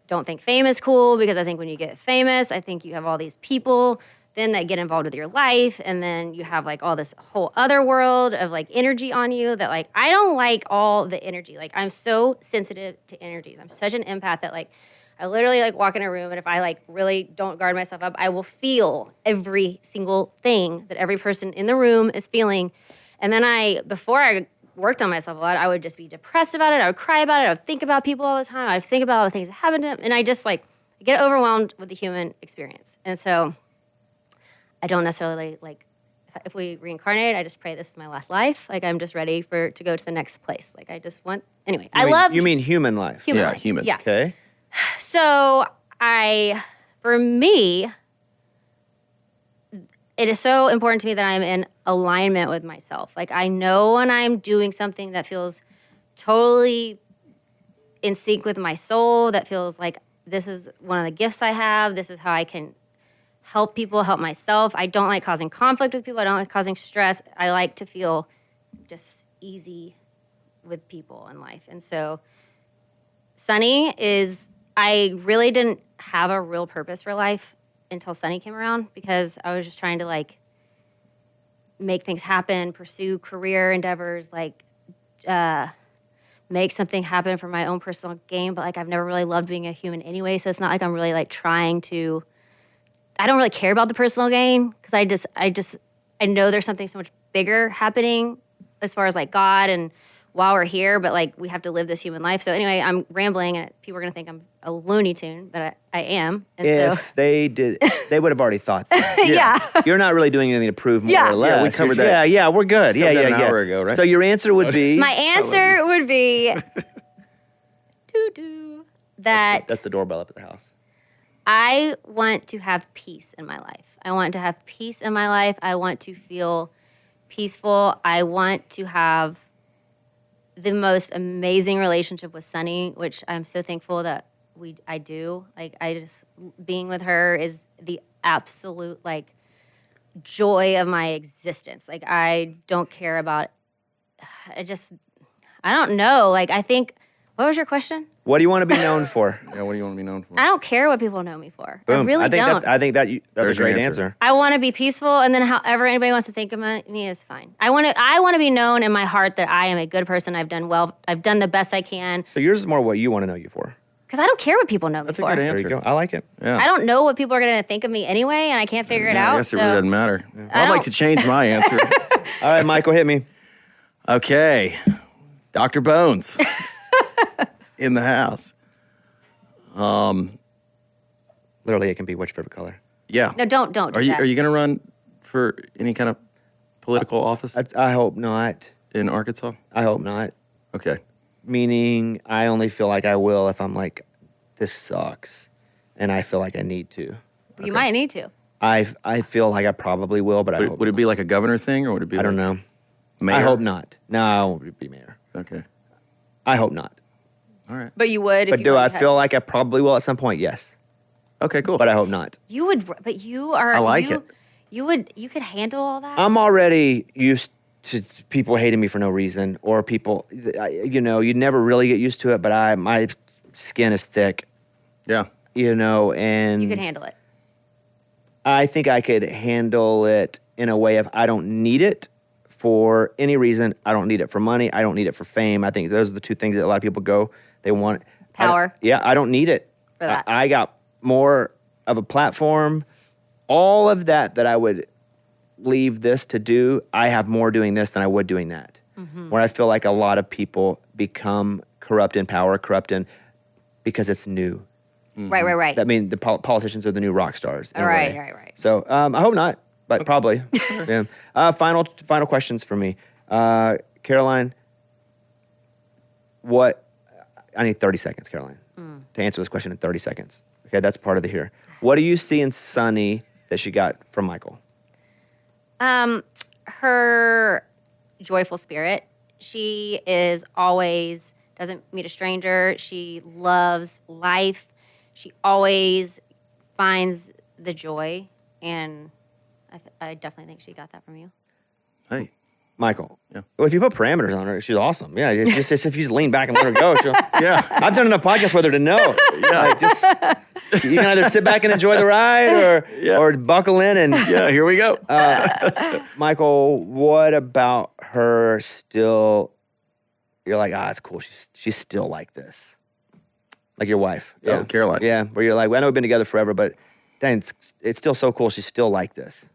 don't think fame is cool because I think when you get famous, I think you have all these people then that get involved with your life, and then you have like all this whole other world of like energy on you that like I don't like all the energy. Like I'm so sensitive to energies. I'm such an empath that like I literally like walk in a room, and if I like really don't guard myself up, I will feel every single thing that every person in the room is feeling. And then before I worked on myself a lot, I would just be depressed about it. I would cry about it. I would think about people all the time. I would think about all the things that happened to them, and I just like get overwhelmed with the human experience. And so I don't necessarily like, if we reincarnate, I just pray this is my last life. Like I'm just ready to go to the next place. Like I just want, anyway. You mean human life? Human Yeah, life. human. Yeah. Okay. So for me, it is so important to me that I'm in alignment with myself. Like I know when I'm doing something that feels totally in sync with my soul, that feels like this is one of the gifts I have. This is how I can help people, help myself. I don't like causing conflict with people. I don't like causing stress. I like to feel just easy with people in life. And so Sunny I really didn't have a real purpose for life until Sunny came around, because I was just trying to like make things happen, pursue career endeavors, like make something happen for my own personal gain. But like I've never really loved being a human anyway, so it's not like I'm really like trying to. I don't really care about the personal gain, because I know there's something so much bigger happening as far as like God and while we're here, but like we have to live this human life. So anyway, I'm rambling and people are going to think I'm a Looney Tune, but I am. And If they did, they would have already thought that. Yeah. You're not really doing anything to prove more or less. Yeah, we covered that. Yeah, we're good. Yeah. An hour ago, right? So your answer would be My answer would be that that's the doorbell up at the house. I want to have peace in my life. I want to have peace in my life. I want to feel peaceful. I want to have the most amazing relationship with Sunny, which I'm so thankful that I do. Like being with her is the absolute like joy of my existence. Like I don't care about I don't know. Like I think, what was your question? What do you want to be known for? Yeah, what do you want to be known for? I don't care what people know me for. Boom. I really don't. I think that's There's a your great answer. answer. I want to be peaceful, and then however anybody wants to think of me is fine. I want to be known in my heart that I am a good person. I've done well. I've done the best I can. So yours is more what you want to know you for. Because I don't care what people know me That's for. a good There answer. you go. I like it. Yeah. I don't know what people are going to think of me anyway, and I can't figure it out. I guess it so really doesn't matter. I I'd like don't- to change my answer. All right, Michael, hit me. Okay. Dr. Bones in the house. Literally, it can be which favorite color. Yeah. No, don't do Are you that. going to run for any kind of political office I hope not. in Arkansas? I hope not. Okay. Meaning, I only feel like I will if I'm like, this sucks, and I feel like I need to. You might need to. I feel like I probably will, but I hope Would it be like a governor thing, or would it be? I don't know. Mayor? I hope not. No, I won't be mayor. Okay. I hope not. All right. But you would. But do I feel like I probably will at some point? Yes. Okay. Cool. But I hope not. You would, but you are. I like it. You could handle all that. I'm already used to people hating me for no reason, or people, you never really get used to it, but my skin is thick, Yeah. and you could handle it. I think I could handle it in a way of I don't need it for any reason. I don't need it for money. I don't need it for fame. I think those are the two things that a lot of people they want. Power. I don't need it. For that. I got more of a platform. All of that I would leave this to do, I have more doing this than I would doing that. Mm-hmm. Where I feel like a lot of people become corrupt in power, because it's new. Right. That means the politicians are the new rock stars. in a Right, way. right. So I hope not, but probably. Yeah. Final questions for me. Caroline, I need 30 seconds, Caroline, to answer this question in 30 seconds. Okay, that's part of the here. What do you see in Sunny that she got from Michael? Her joyful spirit. She is always doesn't meet a stranger. She loves life. She always finds the joy, and I definitely think she got that from you. Hey. Michael. Yeah. Well, if you put parameters on her, she's awesome. Yeah, it's just if you just lean back and let her go, Yeah. I've done enough podcasts with her to know. Like, just you can either sit back and enjoy the ride, or buckle in and. Yeah. Here we go. Michael, what about her? Still, you're like, it's cool. She's still like this, like your wife. Yeah, Oh, Caroline. Yeah, where you're like, I know we've been together forever, but dang, it's still so cool. She's still like this.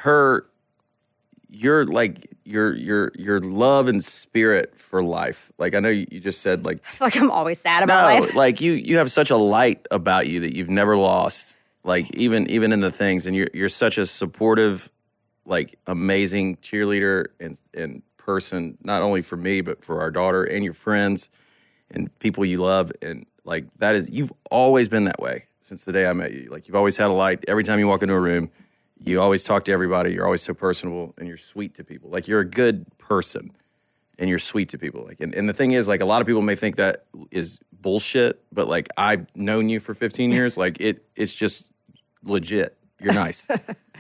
Your love and spirit for life. Like I know you just said like I feel like I'm always sad about life. like you have such a light about you that you've never lost. Like even in the things, and you're such a supportive, like amazing cheerleader and person, not only for me but for our daughter and your friends and people you love, and like you've always been that way since the day I met you. Like you've always had a light every time you walk into a room. You always talk to everybody. You're always so personable, and you're sweet to people. Like you're a good person, and you're sweet to people. Like, and the thing is, like a lot of people may think that is bullshit, but like I've known you for 15 years. Like it's just legit. You're nice.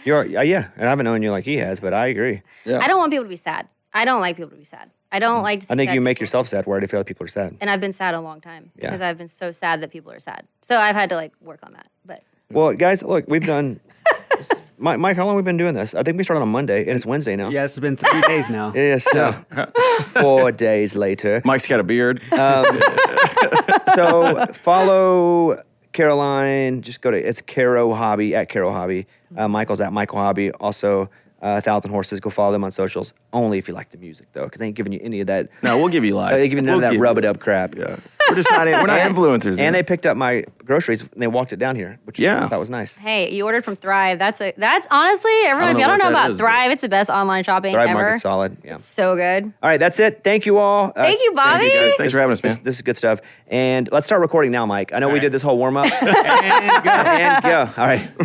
Yeah, and I haven't known you like he has, but I agree. Yeah. I don't want people to be sad. I don't like people to be sad. I don't like to see I think sad you make people. yourself sad worried if other people are sad. And I've been sad a long time Yeah. because I've been so sad that people are sad. So I've had to like work on that. But Well, guys, look, we've done. Mike, how long have we been doing this? I think we started on Monday, and it's Wednesday now. Yeah, it's been 3 days now. Yes. 4 days later. Mike's got a beard. So follow Caroline. Just go to it's Caro Hobby at Caro Hobby. Michael's at Michael Hobby. Also, 1,000 Horses. Go follow them on socials. Only if you like the music, though, because they ain't giving you any of that. No, we'll give you live. They give you none of that rub it up crap. Yeah. We're just not. We're not influencers. And they picked up my groceries and they walked it down here, which Yeah. that was nice. hey, you ordered from Thrive. That's honestly, everyone, if know y'all don't what know that about is, Thrive, it's the best online shopping Thrive ever. Market's solid. Yeah. So good. All right, that's it. Thank you all. Thank you, Bobby. Thank you, guys. Thanks for having us, man. This is good stuff. And let's start recording now, Mike. I know we did this whole warm up. And go. And go. All right.